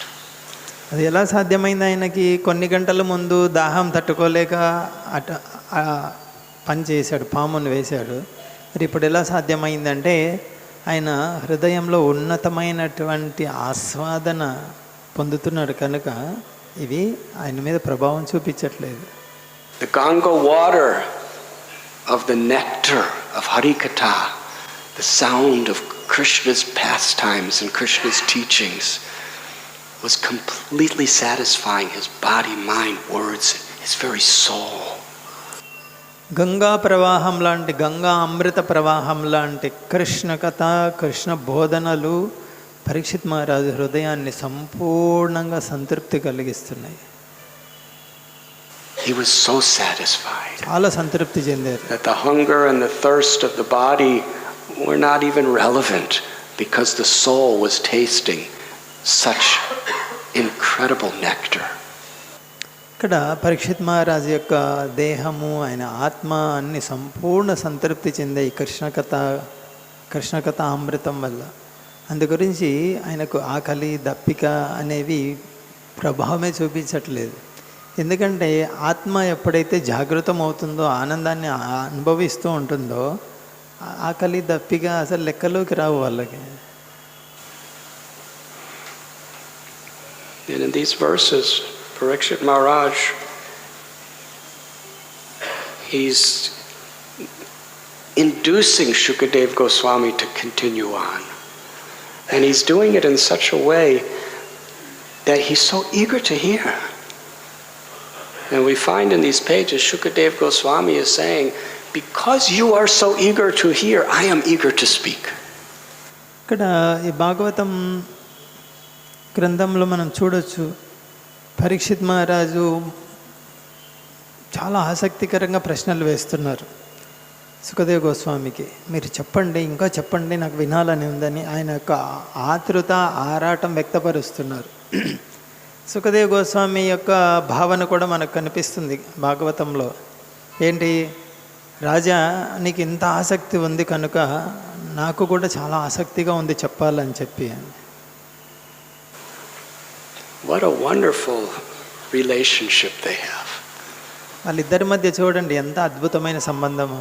అది ఎలా సాధ్యమైంది? ఆయనకి కొన్ని గంటల ముందు దాహం తట్టుకోలేక పని చేశాడు, పామును వేశాడు. మరి ఇప్పుడు ఎలా సాధ్యమైందంటే ఆయన హృదయంలో ఉన్నతమైనటువంటి ఆస్వాదన పొందుతున్నాడు కనుక ఇవి ఆయన మీద ప్రభావం చూపించట్లేదు. The Ganga water of the nectar of Harikatha, the sound of Krishna's pastimes and Krishna's teachings, was completely satisfying his body, mind, words, his very soul. Ganga ప్రవాహం లాంటి, గంగా అమృత ప్రవాహం లాంటి కృష్ణ కథ, కృష్ణ బోధనలు పరీక్షిత్ మహారాజు హృదయాన్ని సంపూర్ణంగా సంతృప్తి కలిగిస్తున్నాయి. He was so satisfied చాలా సంతృప్తి చెందారు. that the hunger and the thirst of the body were not even relevant, because the soul was tasting such incredible nectar. ఇక్కడ పరీక్షిత్ మహారాజు యొక్క దేహము, ఆయన ఆత్మ అన్ని సంపూర్ణ సంతృప్తి చెందాయి కృష్ణ కథ అమృతం వల్ల. అందు గురించి ఆయనకు ఆకలి దప్పిక అనేవి ప్రభావమే చూపించట్లేదు. ఎందుకంటే ఆత్మ ఎప్పుడైతే జాగృతం అవుతుందో, ఆనందాన్ని అనుభవిస్తూ ఉంటుందో, ఆకలి దప్పిక అసలు లెక్కలోకి రావు వాళ్ళకి. And in these verses, Parikshit Maharaj, he's inducing Shukadeva Goswami to continue on. And he's doing it in such a way that he's so eager to hear. And we find in these pages, Shukadeva Goswami is saying, because you are so eager to hear, I am eager to speak. ఇక్కడ ఈ భాగవతం గ్రంథంలో మనం చూడొచ్చు, పరీక్షిత్ మహారాజు చాలా ఆసక్తికరంగా ప్రశ్నలు వేస్తున్నారు. సుఖదేవ్ గోస్వామికి, మీరు చెప్పండి, ఇంకా చెప్పండి, నాకు వినాలని ఉందని ఆయన యొక్క ఆతృత ఆరాటం వ్యక్తపరుస్తున్నారు. సుఖదేవ్ గోస్వామి యొక్క భావన కూడా మనకు కనిపిస్తుంది భాగవతంలో. ఏంటి, రాజా నీకు ఇంత ఆసక్తి ఉంది కనుక నాకు కూడా చాలా ఆసక్తిగా ఉంది చెప్పాలని చెప్పి. What a wonderful relationship they have. వాళ్ళిద్దరి మధ్య చూడండి ఎంత అద్భుతమైన సంబంధము.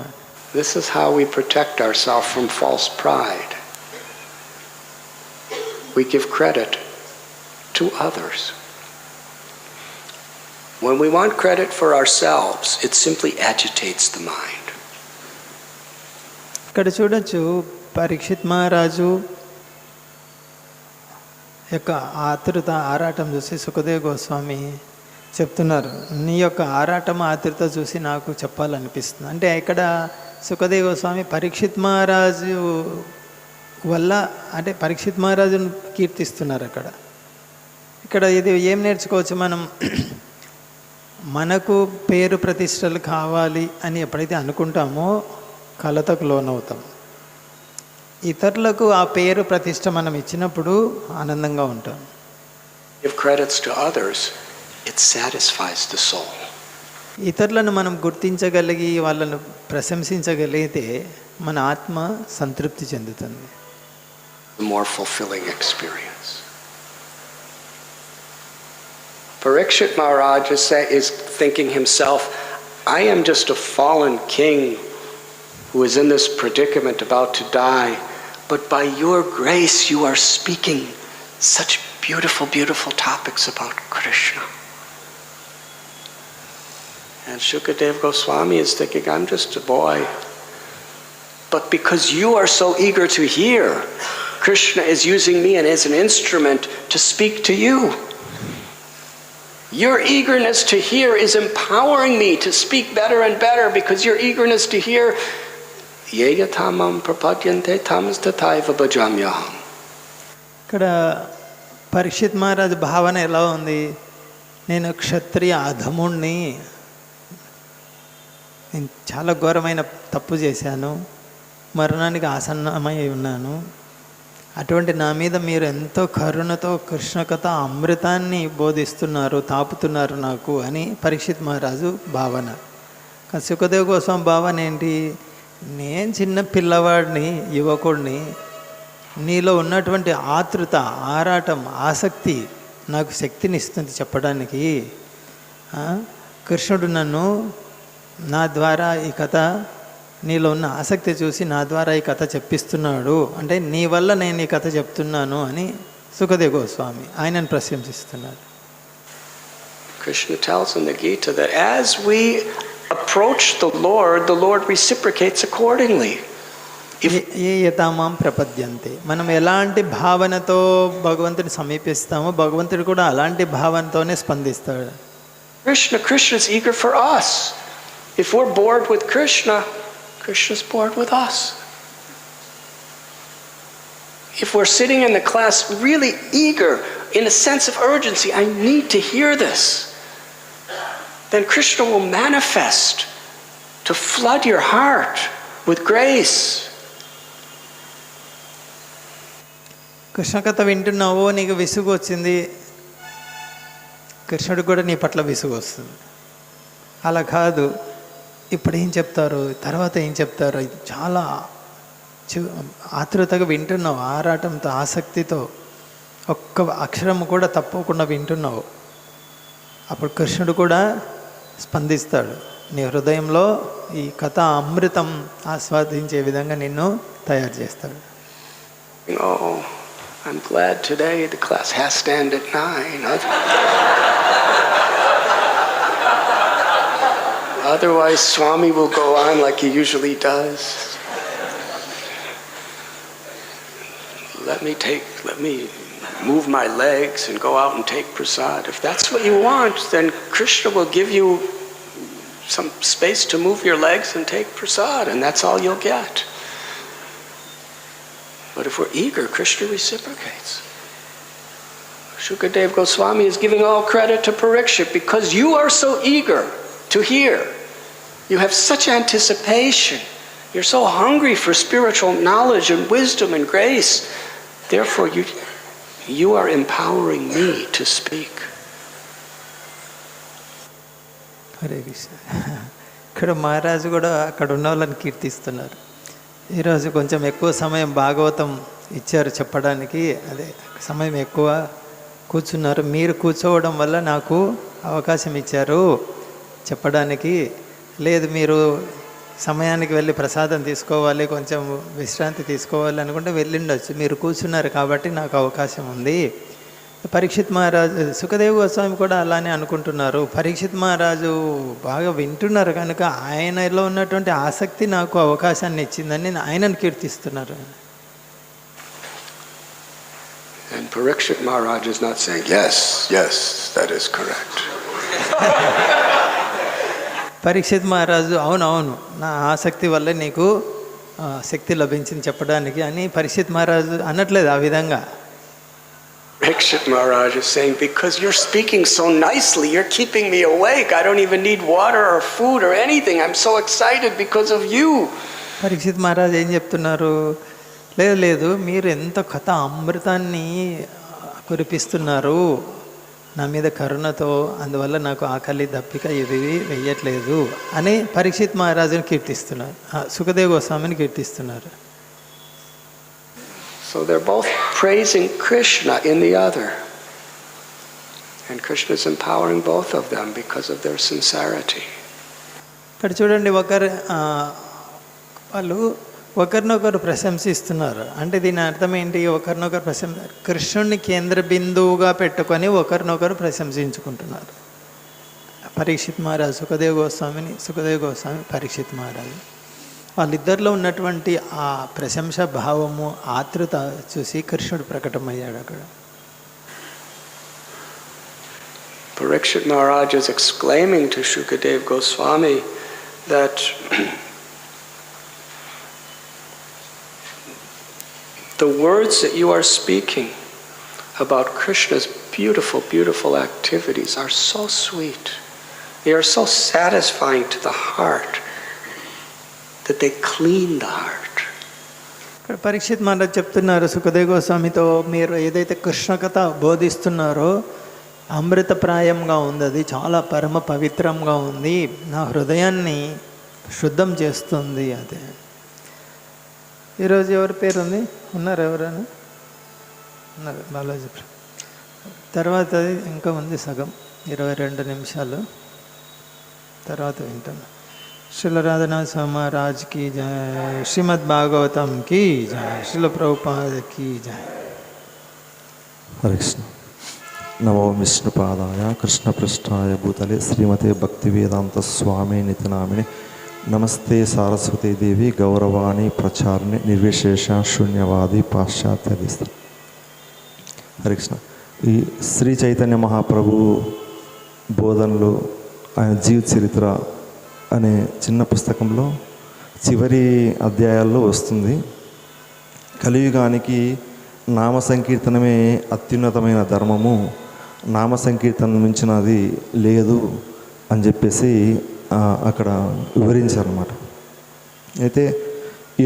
This is how we protect ourselves from false pride. We give credit to others. When we want credit for ourselves, it simply agitates the mind. ఇక్కడ చూడొచ్చు పరీక్షిత్ మహారాజు యొక్క ఆతృత ఆరాటం చూసి సుఖదేవ్ గోస్వామి చెప్తున్నారు, నీ యొక్క ఆరాటం ఆతృత చూసి నాకు చెప్పాలనిపిస్తుంది. అంటే ఇక్కడ సుఖదేవ్ గోస్వామి పరీక్షిత్ మహారాజు వల్ల, అంటే పరీక్షిత్ మహారాజును కీర్తిస్తున్నారు అక్కడ. ఇక్కడ ఇది ఏం నేర్చుకోవచ్చు మనం, మనకు పేరు ప్రతిష్టలు కావాలి అని ఎప్పుడైతే అనుకుంటామో కలతకు లోనవుతాం. ఇతరులకు ఆ పేరు ప్రతిష్ట మనం ఇచ్చినప్పుడు ఆనందంగా ఉంటాం. Give credits to others, it satisfies the soul. ఇతరులను మనం గుర్తించగలిగి వాళ్ళను ప్రశంసించగలిగితే మన ఆత్మ సంతృప్తి చెందుతుంది. A more fulfilling experience. Parikshit Maharaj is thinking himself, I am just a fallen king who is in this predicament about to die, but by your grace you are speaking such beautiful, beautiful topics about Krishna. And Shukadev Goswami is thinking, I'm just a boy, but because you are so eager to hear, Krishna is using me and as an instrument to speak to you. Your eagerness to hear is empowering me to speak better and better, because your eagerness to hear, yeya tamam prapadyante tamstataiva bhajamyaham. ఇక్కడ పరీక్షిత్ మహారాజు భావన ఎలా ఉంది, నేను క్షత్రియ అధముణ్ణి, నేను చాలా ఘోరమైన తప్పు చేశాను, మరణానికి ఆసన్నమై ఉన్నాను, అటువంటి నా మీద మీరు ఎంతో కరుణతో కృష్ణ కథ అమృతాన్ని బోధిస్తున్నారు, తాపుతున్నారు నాకు అని పరీక్షిత్ మహారాజు భావన. సుఖదేవ్ గోస్వామి భావన ఏంటి, నేను చిన్న పిల్లవాడిని, యువకుడిని, నీలో ఉన్నటువంటి ఆతృత ఆరాటం ఆసక్తి నాకు శక్తిని ఇస్తుంది చెప్పడానికి. కృష్ణుడు నన్ను నా ద్వారా ఈ కథ, నీలో ఉన్న ఆసక్తి చూసి నా ద్వారా ఈ కథ చెప్పిస్తున్నాడు, అంటే నీ వల్ల నేను ఈ కథ చెప్తున్నాను అని సుఖదేవ్ గోస్వామి ఆయనను ప్రశంసిస్తున్నాడు. Krishna tells in the Gita that as we approach the Lord reciprocates accordingly. ఏ యతామాం ప్రపద్యంతే, మనం ఎలాంటి భావనతో భగవంతుని సమీపిస్తామో భగవంతుడు కూడా అలాంటి భావనతోనే స్పందిస్తాడు. Krishna is eager for us. If we're bored with Krishna, Krishna's bored with us. If we're sitting in the class really eager, in a sense of urgency, I need to hear this, then Krishna will manifest to flood your heart with grace. Krishna కథ వింటున్నావో నీకు విసుగు వచ్చింది, కృష్ణుడు కూడా నీ పట్ల విసుగు వస్తుంది. అలా కాదు, ఇప్పుడు ఏం చెప్తారు, తర్వాత ఏం చెప్తారు, చాలా ఆతృతగా వింటున్నావు, ఆరాటంతో ఆసక్తితో ఒక్క అక్షరం కూడా తప్పకుండా వింటున్నావు, అప్పుడు కృష్ణుడు కూడా స్పందిస్తాడు. నీ హృదయంలో ఈ కథ అమృతం ఆస్వాదించే విధంగా నిన్ను తయారు చేస్తాడు. Oh, I'm glad today the class has to end at 9. Otherwise, Swami will go on like he usually does. Let me move my legs and go out and take prasad. If that's what you want, then Krishna will give you some space to move your legs and take prasad, and that's all you'll get. But if we're eager, Krishna reciprocates. Shukadev Goswami is giving all credit to Parikshit because you are so eager to hear. You have such anticipation. You're so hungry for spiritual knowledge and wisdom and grace. Therefore, you are empowering me to speak. Hare Krishna. ఇక్కడ మహారాజు కూడా అక్కడ ఉన్న వాళ్ళని కీర్తిస్తున్నారు. ఈరోజు కొంచెం ఎక్కువ సమయం భాగవతం ఇచ్చారు చెప్పడానికి, అదే సమయం ఎక్కువ కూర్చున్నారు. మీరు కూర్చోవడం వల్ల నాకు అవకాశం ఇచ్చారు చెప్పడానికి. లేదు మీరు సమయానికి వెళ్ళి ప్రసాదం తీసుకోవాలి, కొంచెం విశ్రాంతి తీసుకోవాలి అనుకుంటే వెళ్ళిండొచ్చు. మీరు కూర్చున్నారు కాబట్టి నాకు అవకాశం ఉంది. పరీక్షిత్ మహారాజు, సుఖదేవ్ గోస్వామి కూడా అలానే అనుకుంటున్నారు. పరీక్షిత్ మహారాజు బాగా వింటున్నారు కనుక ఆయనలో ఉన్నటువంటి ఆసక్తి నాకు అవకాశాన్ని ఇచ్చిందని ఆయనను కీర్తిస్తున్నారు. And Parikshit Maharaj is not saying, yes, that is correct. Parikshit మహారాజు అవునవును నా ఆసక్తి వల్ల నీకు శక్తి లభించింది చెప్పడానికి అని పరీక్షిత్ మహారాజు అనట్లేదు ఆ విధంగా. Parikshit Maharaj is saying, because you're speaking so nicely, you're keeping me awake. I don't even need water or food or anything. I'm so excited because of you. Parikshit Maharaj ఏం చెప్తున్నారు, లేదు మీరు ఎంత కథ అమృతాన్ని కురిపిస్తున్నారు నా మీద కరుణతో, అందువల్ల నాకు ఆకలి దప్పిక ఇవి వెయ్యట్లేదు అని పరీక్షిత్ మహారాజుని కీర్తిస్తున్నారు, Sukhdev గోస్వామిని కీర్తిస్తున్నారు. So they're both praising Krishna in the other. And Krishna is empowering both of them because of their sincerity. ఇక్కడ చూడండి, వాళ్ళు ఒకరినొకరు ప్రశంసిస్తున్నారు. అంటే దీని అర్థం ఏంటి? ఒకరినొకరు కృష్ణుడిని కేంద్ర బిందువుగా పెట్టుకొని ఒకరినొకరు ప్రశంసించుకుంటున్నారు. పరీక్షిత్ మహారాజు సుఖదేవ్ గోస్వామి పరీక్షిత్ మహారాజు వాళ్ళిద్దరిలో ఉన్నటువంటి ఆ ప్రశంస భావము, ఆతృత చూసి కృష్ణుడు ప్రకటమయ్యాడు అక్కడ. Parikshit Maharaj is exclaiming to Shukadev Goswami that the words that you are speaking about Krishna's beautiful, beautiful activities are so sweet. They are so satisfying to the heart that they clean the heart. ఇక్కడ పరీక్షిత్ మహారాజ్ చెప్తున్నారు సుఖదేవ్ గోస్వామితో, మీరు ఏదైతే కృష్ణ కథ బోధిస్తున్నారో అమృతప్రాయంగా ఉంది, అది చాలా పరమ పవిత్రంగా ఉంది, నా హృదయాన్ని శుద్ధం చేస్తుంది. అదే ఈరోజు ఎవరి పేరు ఉంది? ఉన్నారు ఎవరైనా? ఉన్నారు, బాలాజీ. తర్వాత ఇంకా ఉంది సగం 22 నిమిషాలు తర్వాత వింటాను. శ్రీల రాధనాథ్ మహారాజ్ की जय, श्रीमद् भागवतम की जय, श्रील प्रभुपाद की जय. हरे कृष्ण. नमो विष्णुपादाय कृष्णपृष्ठाय भूतले श्रीमते भक्तिवेदांत स्वामी नित्यनामिने नमस्ते सारस्वती देवी गौरवाणी प्रचारिणे निर्विशेष शून्यवादी पाश्चात्य. हरे कृष्ण. ఈ శ్రీ చైతన్య మహాప్రభు బోధనలు, ఆయన జీవిత చరిత్ర అనే చిన్న పుస్తకంలో చివరి అధ్యాయాల్లో వస్తుంది, కలియుగానికి నామ సంకీర్తనమే అత్యున్నతమైన ధర్మము, నామ సంకీర్తన మించినది లేదు అని చెప్పేసి అక్కడ వివరించారన్నమాట. అయితే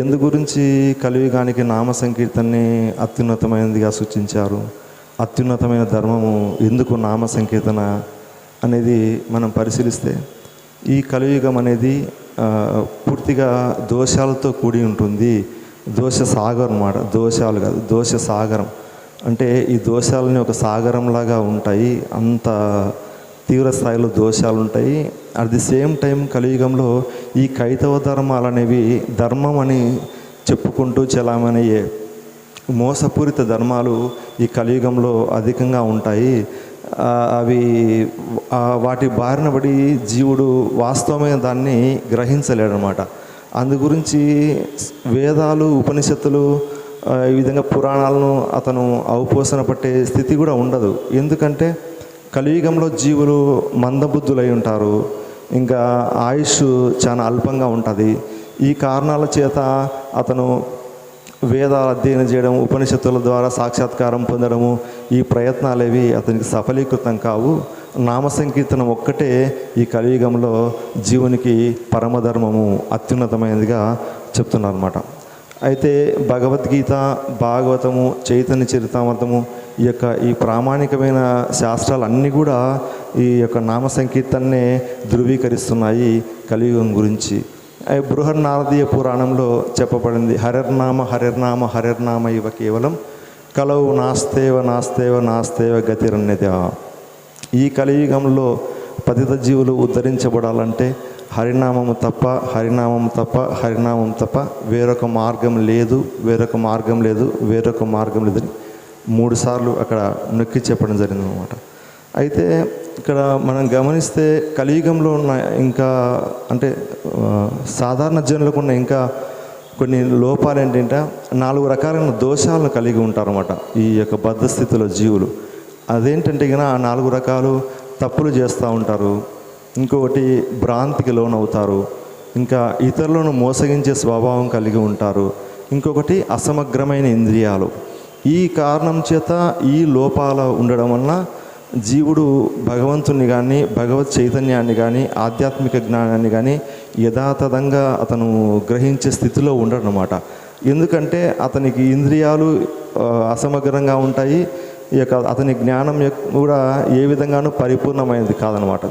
ఎందు గురించి కలియుగానికి నామ సంకీర్తనని అత్యున్నతమైనదిగా సూచించారు, అత్యున్నతమైన ధర్మము ఎందుకు నామ సంకీర్తన అనేది మనం పరిశీలిస్తే, ఈ కలియుగం అనేది పూర్తిగా దోషాలతో కూడి ఉంటుంది. దోష సాగరం అన్నమాట, దోషాలు కాదు, దోష సాగరం. అంటే ఈ దోషాలని ఒక సాగరంలాగా ఉంటాయి, అంత తీవ్ర స్థాయిలో దోషాలు ఉంటాయి. అట్ ది సేమ్ టైం కలియుగంలో ఈ కైతవ ధర్మాలు అనేవి ధర్మం అని చెప్పుకుంటూ చలామణయ్యే మోసపూరిత ధర్మాలు ఈ కలియుగంలో అధికంగా ఉంటాయి. అవి వాటి బారిన పడి జీవుడు వాస్తవమైన దాన్ని గ్రహించలేడనమాట. అందు గురించి వేదాలు, ఉపనిషత్తులు, ఈ విధంగా పురాణాలను అతను అవపోసన పట్టే స్థితి కూడా ఉండదు. ఎందుకంటే కలియుగంలో జీవులు మందబుద్ధులై ఉంటారు, ఇంకా ఆయుష్ చాలా అల్పంగా ఉంటుంది. ఈ కారణాల చేత అతను వేదాలు అధ్యయనం చేయడం, ఉపనిషత్తుల ద్వారా సాక్షాత్కారం పొందడము, ఈ ప్రయత్నాలేవి అతనికి సఫలీకృతం కావు. నామ సంకీర్తనం ఒక్కటే ఈ కలియుగంలో జీవునికి పరమధర్మము, అత్యున్నతమైనదిగా చెప్తున్నారు అన్నమాట. అయితే భగవద్గీత, భాగవతము, చైతన్య చరితామృతము ఈ ప్రామాణికమైన శాస్త్రాలు అన్నీ కూడా ఈ యొక్క నామ సంకీర్తననే ధృవీకరిస్తున్నాయి కలియుగం గురించి. బృహన్నారదీయ పురాణంలో చెప్పబడింది, హరిర్నామ హరిర్నామ హరిర్నామ ఇవ కేవలం కలవు నాస్తేవ నాస్తేవ నాస్తేవ గతిరన్యత. ఈ కలియుగంలో పతిత జీవులు ఉద్ధరించబడాలంటే హరినామము తప్ప, హరినామం తప్ప, హరినామం తప్ప వేరొక మార్గం లేదు, వేరొక మార్గం లేదు, వేరొక మార్గం లేదని 3 సార్లు అక్కడ నొక్కి చెప్పడం జరిగింది అన్నమాట. అయితే ఇక్కడ మనం గమనిస్తే కలియుగంలో ఉన్న ఇంకా అంటే సాధారణ జనులకు ఉన్న ఇంకా కొన్ని లోపాలు ఏంటంటే 4 రకాలైన దోషాలను కలిగి ఉంటారన్నమాట ఈ యొక్క బద్ధస్థితిలో జీవులు. అదేంటంటే ఇక ఆ 4 రకాలు తప్పులు చేస్తూ ఉంటారు, ఇంకొకటి భ్రాంతికి లోనవుతారు, ఇంకా ఇతరులను మోసగించే స్వభావం కలిగి ఉంటారు, ఇంకొకటి అసమగ్రమైన ఇంద్రియాలు. ఈ కారణం చేత ఈ లోపాలు ఉండడం వలన జీవుడు భగవంతుని కానీ, భగవత్ చైతన్యాన్ని కానీ, ఆధ్యాత్మిక జ్ఞానాన్ని కానీ యథాతథంగా అతను గ్రహించే స్థితిలో ఉండడనమాట. ఎందుకంటే అతనికి ఇంద్రియాలు అసమగ్రంగా ఉంటాయి, అతని జ్ఞానం కూడా ఏ విధంగానూ పరిపూర్ణమైనది కాదనమాట.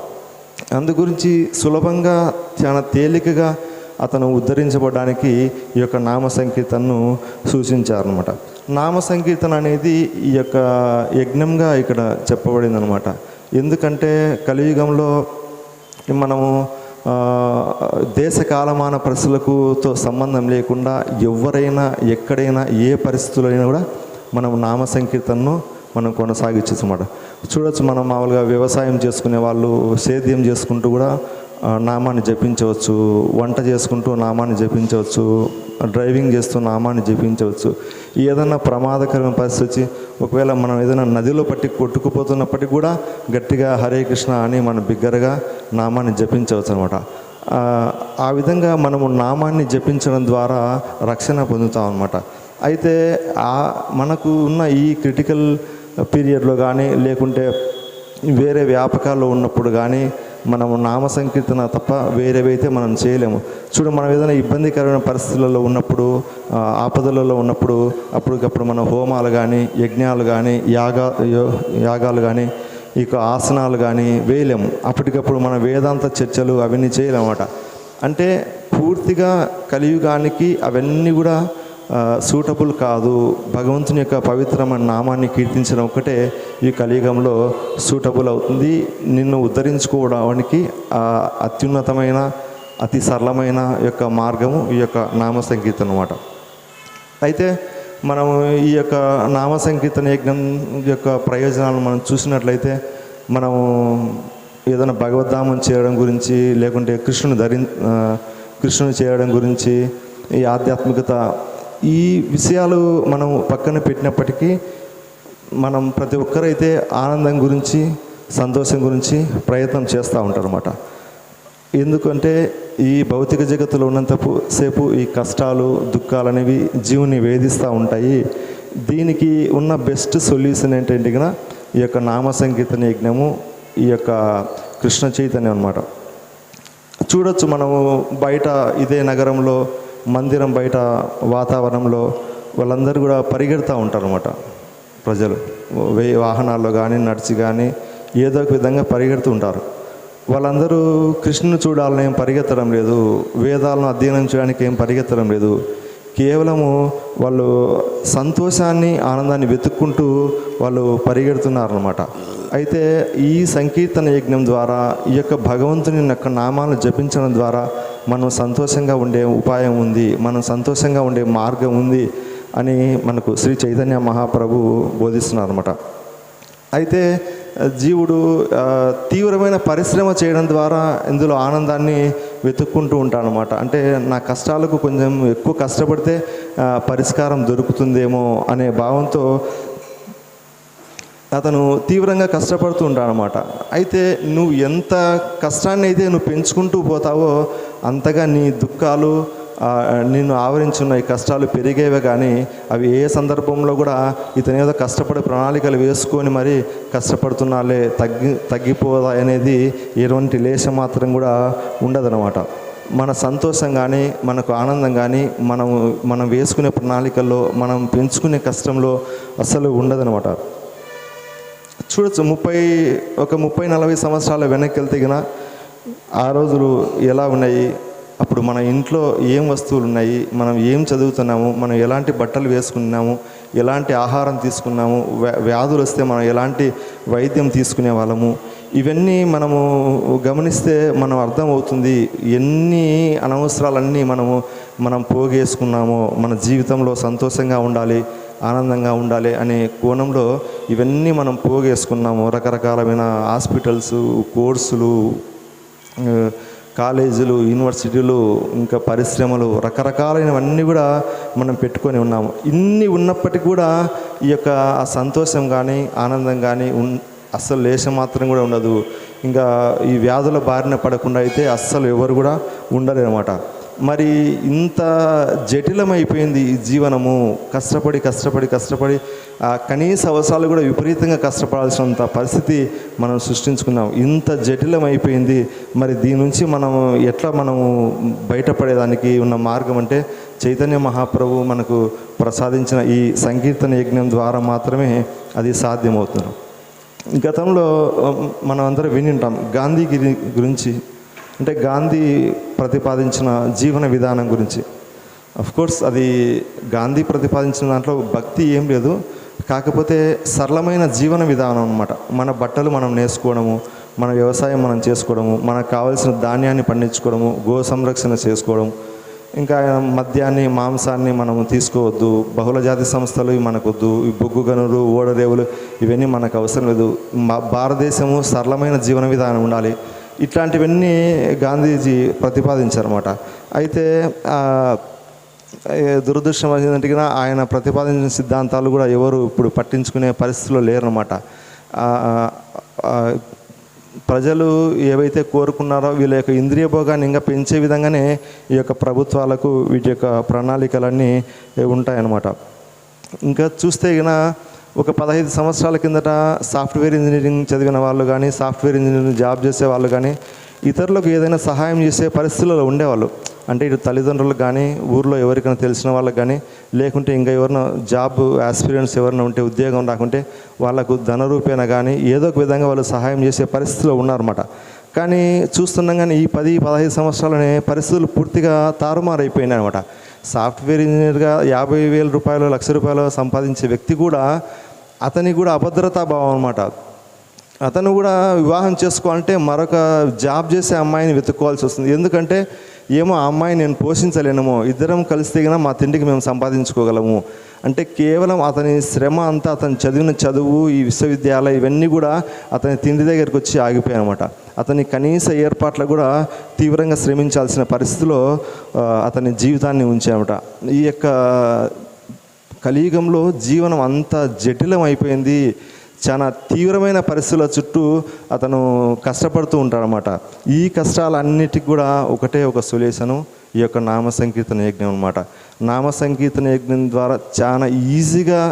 అందుగురించి సులభంగా చాలా తేలికగా అతను ఉద్ధరించబడడానికి ఈ యొక్క నామ సంకీర్తనను సూచించారనమాట. నామ సంకీర్తన అనేది ఈ యొక్క యజ్ఞంగా ఇక్కడ చెప్పబడింది అనమాట. ఎందుకంటే కలియుగంలో మనము దేశకాలమాన పరిస్థితులతో సంబంధం లేకుండా ఎవరైనా ఎక్కడైనా ఏ పరిస్థితులైనా కూడా మనం నామ సంకీర్తనను మనం కొనసాగించచ్చు అన్నమాట. చూడొచ్చు, మనం మామూలుగా వ్యవసాయం చేసుకునే వాళ్ళు సేద్యం చేసుకుంటూ కూడా నామాన్ని జపించవచ్చు, వంట చేసుకుంటూ నామాన్ని జపించవచ్చు, డ్రైవింగ్ చేస్తూ నామాన్ని జపించవచ్చు. ఏదన్నా ప్రమాదకరమైన పరిస్థితి వచ్చి ఒకవేళ మనం ఏదైనా నదిలో కొట్టుకుపోతున్నప్పటికీ కూడా గట్టిగా హరే కృష్ణ అని మనం బిగ్గరగా నామాన్ని జపించవచ్చు అనమాట. ఆ విధంగా మనము నామాన్ని జపించడం ద్వారా రక్షణ పొందుతాం అన్నమాట. అయితే మనకు ఉన్న ఈ క్రిటికల్ పీరియడ్లో కానీ లేకుంటే వేరే వ్యాపకాల్లో ఉన్నప్పుడు కానీ మనము నామ సంకీర్తన తప్ప వేరేవైతే మనం చేయలేము. మనం ఏదైనా ఇబ్బందికరమైన పరిస్థితులలో ఉన్నప్పుడు, ఆపదలలో ఉన్నప్పుడు అప్పటికప్పుడు మనం హోమాలు కానీ, యజ్ఞాలు కానీ, యాగాలు కానీ, ఇక ఆసనాలు కానీ వేయలేము. అప్పటికప్పుడు మన వేదాంత చర్చలు అవన్నీ చేయలేమన్నమాట. అంటే పూర్తిగా కలియుగానికి అవన్నీ కూడా సూటబుల్ కాదు. భగవంతుని యొక్క పవిత్రమైన నామాన్ని కీర్తించడం ఒకటే ఈ కలియుగంలో సూటబుల్ అవుతుంది. నిన్ను ఉద్ధరించుకోవడానికి అత్యున్నతమైన, అతి సరళమైన యొక్క మార్గము ఈ యొక్క నామ సంకీర్తన అన్నమాట. అయితే మనము ఈ యొక్క నామ సంకీర్తన యజ్ఞం యొక్క ప్రయోజనాలను మనం చూసినట్లయితే, మనము ఏదైనా భగవద్ధామం చేయడం గురించి, లేకుంటే కృష్ణుని చేయడం గురించి, ఈ ఆధ్యాత్మికత, ఈ విషయాలు మనం పక్కన పెట్టినప్పటికీ మనం ప్రతి ఒక్కరైతే ఆనందం గురించి, సంతోషం గురించి ప్రయత్నం చేస్తూ ఉంటారన్నమాట. ఎందుకంటే ఈ భౌతిక జగత్తులో ఉన్నంతసేపు ఈ కష్టాలు, దుఃఖాలు అనేవి జీవుని వేధిస్తూ ఉంటాయి. దీనికి ఉన్న బెస్ట్ సొల్యూషన్ ఏంటంటే కనుక ఈ యొక్క నామ సంకీర్తన యజ్ఞము, ఈ యొక్క కృష్ణ చైతన్యం అన్నమాట. చూడొచ్చు, మనము బయట ఇదే నగరంలో మందిరం బయట వాతావరణంలో వాళ్ళందరూ కూడా పరిగెడుతూ ఉంటారు అన్నమాట. ప్రజలు వాహనాల్లో కానీ, నడిచి కానీ ఏదో ఒక విధంగా పరిగెడుతూ ఉంటారు. వాళ్ళందరూ కృష్ణుని చూడాలని ఏం పరిగెత్తడం లేదు, వేదాలను అధ్యయనం చేయడానికి ఏం పరిగెత్తడం లేదు. కేవలము వాళ్ళు సంతోషాన్ని, ఆనందాన్ని వెతుక్కుంటూ వాళ్ళు పరిగెడుతున్నారన్నమాట. అయితే ఈ సంకీర్తన యజ్ఞం ద్వారా, ఈ యొక్క భగవంతుని యొక్క నామాలను జపించడం ద్వారా మనం సంతోషంగా ఉండే ఉపాయం ఉంది, మనం సంతోషంగా ఉండే మార్గం ఉంది అని మనకు శ్రీ చైతన్య మహాప్రభు బోధిస్తున్నారన్నమాట. అయితే జీవుడు తీవ్రమైన పరిశ్రమ చేయడం ద్వారా ఇందులో ఆనందాన్ని వెతుక్కుంటూ ఉంటాడనమాట. అంటే నా కష్టాలకు కొంచెం ఎక్కువ కష్టపడితే పరిష్కారం దొరుకుతుందేమో అనే భావంతో అతను తీవ్రంగా కష్టపడుతూ ఉంటాడనమాట. అయితే నువ్వు ఎంత కష్టాన్ని అయితే నువ్వు పెంచుకుంటూ పోతావో అంతగా నీ దుఃఖాలు, నిన్ను ఆవరించున్న ఈ కష్టాలు పెరిగేవే. కానీ అవి ఏ సందర్భంలో కూడా ఇతను ఏదో కష్టపడే ప్రణాళికలు వేసుకొని మరి కష్టపడుతున్నాలే తగ్గిపోదా అనేది ఎటువంటి లేశం మాత్రం కూడా ఉండదన్నమాట. మన సంతోషం కానీ మనకు ఆనందం కానీ మనం వేసుకునే ప్రణాళికల్లో మనం పెంచుకునే కష్టంలో అసలు ఉండదనమాట. చూడొచ్చు 30-40 సంవత్సరాల వెనక్కి వెళ్తే గిన ఆ రోజులు ఎలా ఉన్నాయి, అప్పుడు మన ఇంట్లో ఏం వస్తువులు ఉన్నాయి, మనం ఏం చదువుతున్నాము, మనం ఎలాంటి బట్టలు వేసుకున్నాము, ఎలాంటి ఆహారం తీసుకున్నాము, వ్యాధులు వస్తే మనం ఎలాంటి వైద్యం తీసుకునే వాళ్ళము, ఇవన్నీ మనము గమనిస్తే మనం అర్థమవుతుంది ఎన్ని అనవసరాలన్నీ మనం పోగేసుకున్నామో. మన జీవితంలో సంతోషంగా ఉండాలి, ఆనందంగా ఉండాలి అనే కోణంలో ఇవన్నీ మనం పోగేసుకున్నాము. రకరకాలమైన హాస్పిటల్స్, కోర్సులు, కాలేజీలు, యూనివర్సిటీలు, ఇంకా పరిశ్రమలు, రకరకాలైనవన్నీ కూడా మనం పెట్టుకొని ఉన్నాము. ఇన్ని ఉన్నప్పటికీ కూడా ఈ యొక్క ఆ సంతోషం కానీ ఆనందం కానీ అస్సలు లేశం మాత్రం కూడా ఉండదు. ఇంకా ఈ వ్యాధుల బారిన పడకుండా అయితే అస్సలు ఎవరు కూడా ఉండరు అనమాట. మరి ఇంత జటిలమైపోయింది ఈ జీవనము. కష్టపడి కనీస అవసరాలు కూడా విపరీతంగా కష్టపడాల్సినంత పరిస్థితి మనం సృష్టించుకున్నాం. ఇంత జటిలమైపోయింది. మరి దీని నుంచి మనము బయటపడేదానికి ఉన్న మార్గం అంటే చైతన్య మహాప్రభు మనకు ప్రసాదించిన ఈ సంకీర్తన యజ్ఞం ద్వారా మాత్రమే అది సాధ్యమవుతుంది. గతంలో మనం అందరం విని ఉంటాం గాంధీగిరి గురించి, అంటే గాంధీ ప్రతిపాదించిన జీవన విధానం గురించి. కోర్స్ అది గాంధీ ప్రతిపాదించిన దాంట్లో భక్తి ఏం లేదు, కాకపోతే సరళమైన జీవన విధానం అన్నమాట. మన బట్టలు మనం నేసుకోవడము, మన వ్యవసాయం మనం చేసుకోవడము, మనకు కావాల్సిన ధాన్యాన్ని పండించుకోవడము, గో సంరక్షణ చేసుకోవడం, ఇంకా మద్యాన్ని మాంసాన్ని మనము తీసుకోవద్దు, బహుళజాతి సంస్థలు మనకొద్దు, ఈ బొగ్గు గనులు, ఓడరేవులు ఇవన్నీ మనకు అవసరం లేదు, భారతదేశము సరళమైన జీవన విధానం ఉండాలి. ఇట్లాంటివన్నీ గాంధీజీ ప్రతిపాదించారన్నమాట. అయితే దురదృష్టం ఏంటంటే ఆయన ప్రతిపాదించిన సిద్ధాంతాలు కూడా ఎవరు ఇప్పుడు పట్టించుకునే పరిస్థితిలో లేరన్నమాట. ప్రజలు ఏవైతే కోరుకున్నారో వీళ్ళ యొక్క ఇంద్రియ భోగాన్ని ఇంకా పెంచే విధంగానే ఈ యొక్క ప్రభుత్వాలకు వీటి యొక్క ప్రణాళికలన్నీ ఉంటాయన్నమాట. ఇంకా చూస్తే గిన ఒక 15 సంవత్సరాల కిందట సాఫ్ట్వేర్ ఇంజనీరింగ్ చదివిన వాళ్ళు కానీ, సాఫ్ట్వేర్ ఇంజనీరింగ్ జాబ్ చేసే వాళ్ళు కానీ ఇతరులకు ఏదైనా సహాయం చేసే పరిస్థితుల్లో ఉండేవాళ్ళు. అంటే ఇటు తల్లిదండ్రులకు కానీ, ఊర్లో ఎవరికైనా తెలిసిన వాళ్ళకి కానీ, లేకుంటే ఇంకా ఎవరైనా జాబ్ ఆస్పిరెంట్స్ ఎవరైనా ఉంటే, ఉద్యోగం రాకుంటే వాళ్ళకు ధన రూపేణ కానీ ఏదో ఒక విధంగా వాళ్ళు సహాయం చేసే పరిస్థితిలో ఉన్నారన్నమాట. కానీ చూస్తున్నాం కానీ ఈ 10-15 సంవత్సరాలనే పరిస్థితులు పూర్తిగా తారుమారైపోయినాయి అనమాట. సాఫ్ట్వేర్ ఇంజనీర్గా 50,000 రూపాయలు, ₹1,00,000 సంపాదించే వ్యక్తి కూడా అతనికి కూడా అభద్రతా భావం అనమాట. అతను కూడా వివాహం చేసుకోవాలంటే మరొక జాబ్ చేసే అమ్మాయిని వెతుక్కోవాల్సి వస్తుంది. ఎందుకంటే ఏమో ఆ అమ్మాయిని నేను పోషించలేనేమో, ఇద్దరం కలిస్తే కన్నా మా తిండికి మేము సంపాదించుకోగలము అంటే కేవలం అతని శ్రమ అంతా, అతను చదివిన చదువు, ఈ విశ్వవిద్యాలయం ఇవన్నీ కూడా అతని తిండి దగ్గరికి వచ్చి ఆగిపోయాయి అనమాట. అతని కనీస ఏర్పాట్లు కూడా తీవ్రంగా శ్రమించాల్సిన పరిస్థితిలో అతని జీవితాన్ని ఉంచామట. ఈ యొక్క కలియుగంలో జీవనం అంత జటిలం అయిపోయింది. చాలా తీవ్రమైన పరిస్థితుల చుట్టూ అతను కష్టపడుతూ ఉంటాడనమాట. ఈ కష్టాలన్నిటికి కూడా ఒకటే ఒక సొల్యూషను, ఈ యొక్క నామ సంకీర్తన యజ్ఞం అనమాట. నామ సంకీర్తన యజ్ఞం ద్వారా చాలా ఈజీగా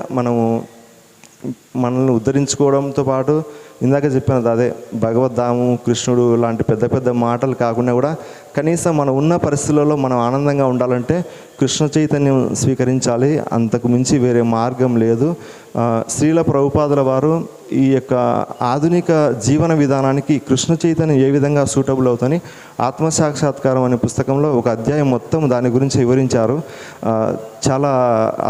మనల్ని ఉద్ధరించుకోవడంతో పాటు ఇందాక చెప్పినది అదే భగవద్ధాము, కృష్ణుడు లాంటి పెద్ద పెద్ద మాటలు కాకుండా కూడా కనీసం మనం ఉన్న పరిస్థితులలో మనం ఆనందంగా ఉండాలంటే కృష్ణ చైతన్యం స్వీకరించాలి. అంతకు మించి వేరే మార్గం లేదు. శ్రీల ప్రభుపాదుల వారు ఈ యొక్క ఆధునిక జీవన విధానానికి కృష్ణ చైతన్యం ఏ విధంగా సూటబుల్ అవుతుంది ఆత్మసాక్షాత్కారం అనే పుస్తకంలో ఒక అధ్యాయం మొత్తం దాని గురించి వివరించారు. చాలా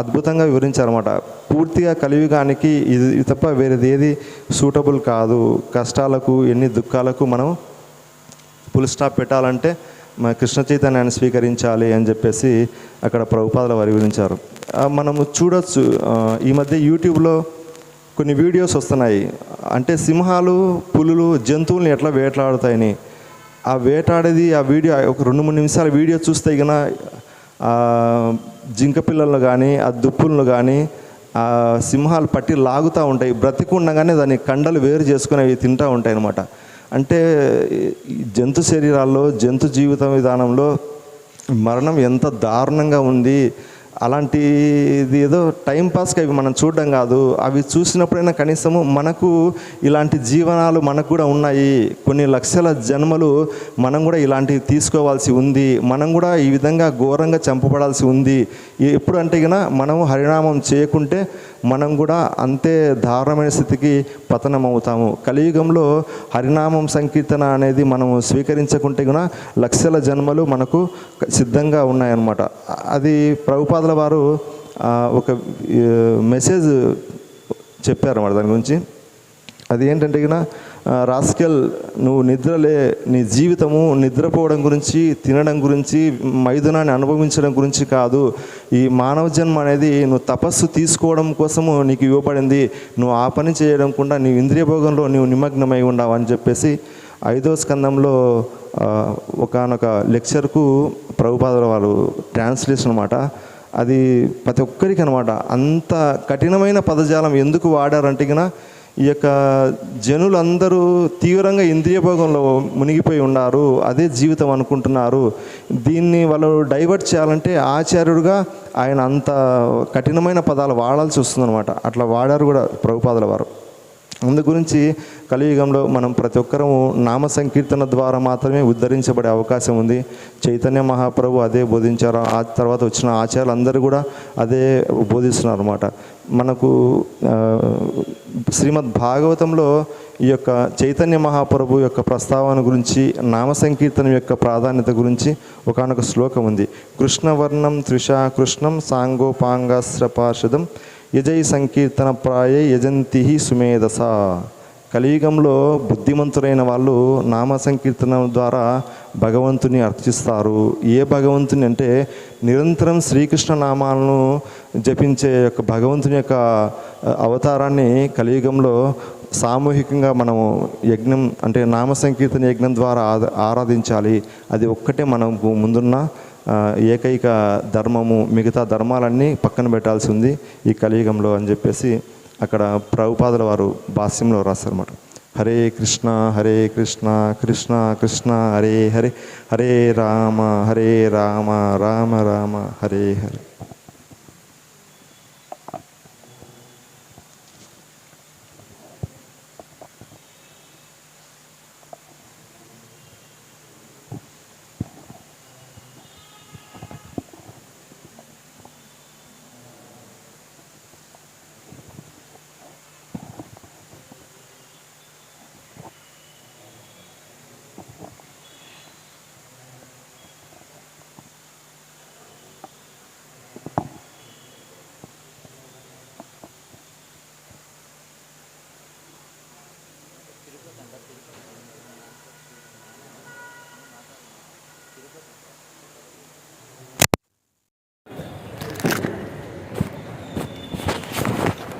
అద్భుతంగా వివరించారన్నమాట. పూర్తిగా కలియుగానికి ఇది తప్ప వేరేది ఏది సూటబుల్ కాదు. కష్టాలకు, ఎన్ని దుఃఖాలకు మనం ఫుల్ స్టాప్ పెట్టాలంటే మన కృష్ణ చైతన్యాన్ని స్వీకరించాలి అని చెప్పేసి అక్కడ ప్రభుపాదుల వారు వివరించారు. మనము చూడొచ్చు, ఈ మధ్య యూట్యూబ్లో కొన్ని వీడియోస్ వస్తున్నాయి. అంటే సింహాలు, పులులు జంతువుల్ని ఎట్లా వేటాడుతాయని. ఆ వేటాడేది ఆ వీడియో ఒక 2-3 నిమిషాల వీడియో చూస్తే ఇక జింక పిల్లలను కానీ, ఆ దుప్పులను కానీ ఆ సింహాలు పట్టి లాగుతూ ఉంటాయి. బ్రతికుండగానే దాని కండలు వేరు చేసుకుని అవి తింటూ ఉంటాయి అన్నమాట. అంటే జంతు శరీరాల్లో, జంతు జీవిత విధానంలో మరణం ఎంత దారుణంగా ఉంది అలాంటిది ఏదో టైంపాస్కి అవి మనం చూడడం కాదు, అవి చూసినప్పుడైనా కనీసము మనకు ఇలాంటి జీవనాలు మనకు కూడా ఉన్నాయి, కొన్ని లక్షల జన్మలు మనం కూడా ఇలాంటివి తీసుకోవాల్సి ఉంది, మనం కూడా ఈ విధంగా ఘోరంగా చంపబడాల్సి ఉంది. ఎప్పుడు అంటే కనుక మనం హరినామం చేయకుంటే మనం కూడా అంతే దారుణమైన స్థితికి పతనం అవుతాము. కలియుగంలో హరినామం సంకీర్తన అనేది మనం స్వీకరించకుంటే కూడా లక్షల జన్మలు మనకు సిద్ధంగా ఉన్నాయన్నమాట. అది ప్రభుపాదుల వారు ఒక మెసేజ్ చెప్పారన్నమాట దాని గురించి. అది ఏంటంటే కనుక, రాస్కెల్, నువ్వు నిద్రలే, నీ జీవితము నిద్రపోవడం గురించి, తినడం గురించి, మైదునాన్ని అనుభవించడం గురించి కాదు. ఈ మానవ జన్మ అనేది నువ్వు తపస్సు తీసుకోవడం కోసము నీకు ఇవ్వబడింది. నువ్వు ఆ పని చేయడం కూడా నీ ఇంద్రియ భోగంలో నువ్వు నిమగ్నమై ఉండవు అని చెప్పేసి 5వ స్కందంలో ఒకానొక లెక్చర్కు ప్రభుపాదుల వారు ట్రాన్స్లేషన్ అనమాట. అది ప్రతి ఒక్కరికి అనమాట. అంత కఠినమైన పదజాలం ఎందుకు వాడారంటే కనుక, ఈ యొక్క జనులందరూ తీవ్రంగా ఇంద్రియ భోగంలో మునిగిపోయి ఉన్నారు, అదే జీవితం అనుకుంటున్నారు. దీన్ని వాళ్ళు డైవర్ట్ చేయాలంటే ఆచార్యుడుగా ఆయన అంత కఠినమైన పదాలు వాడాల్సి వస్తుందన్నమాట. అట్లా వాడారు కూడా ప్రభుపాదుల వారు. అందు గురించి కలియుగంలో మనం ప్రతి ఒక్కరము నామ సంకీర్తన ద్వారా మాత్రమే ఉద్ధరించబడే అవకాశం ఉంది. చైతన్య మహాప్రభు అదే బోధించారు. ఆ తర్వాత వచ్చిన ఆచార్యులు అందరూ కూడా అదే బోధిస్తున్నారు అన్నమాట. మనకు శ్రీమద్ భాగవతంలో ఈ యొక్క చైతన్య మహాప్రభు యొక్క ప్రస్తావన గురించి, నామ సంకీర్తనం యొక్క ప్రాధాన్యత గురించి ఒకానొక శ్లోకం ఉంది. కృష్ణవర్ణం త్రిషా కృష్ణం సాంగోపాంగాశ్రపార్షదం యజై సంకీర్తన ప్రాయే యజంతి సుమేధస. కలియుగంలో బుద్ధిమంతులైన వాళ్ళు నామ సంకీర్తన ద్వారా భగవంతుని అర్చిస్తారు. ఏ భగవంతుని అంటే నిరంతరం శ్రీకృష్ణ నామాలను జపించే యొక్క భగవంతుని యొక్క అవతారాన్ని కలియుగంలో సామూహికంగా మనము యజ్ఞం అంటే నామ సంకీర్తన యజ్ఞం ద్వారా ఆరాధించాలి. అది ఒక్కటే మనకు ముందున్న ఏకైక ధర్మము. మిగతా ధర్మాలన్నీ పక్కన పెట్టాల్సి ఉంది ఈ కలియుగంలో అని చెప్పేసి అక్కడ ప్రభుపాదుల వారు భాష్యంలో రాశారన్నమాట. హరే కృష్ణ కృష్ణ కృష్ణ హరే హరే, హరే రామ రామ రామ హరే హరే.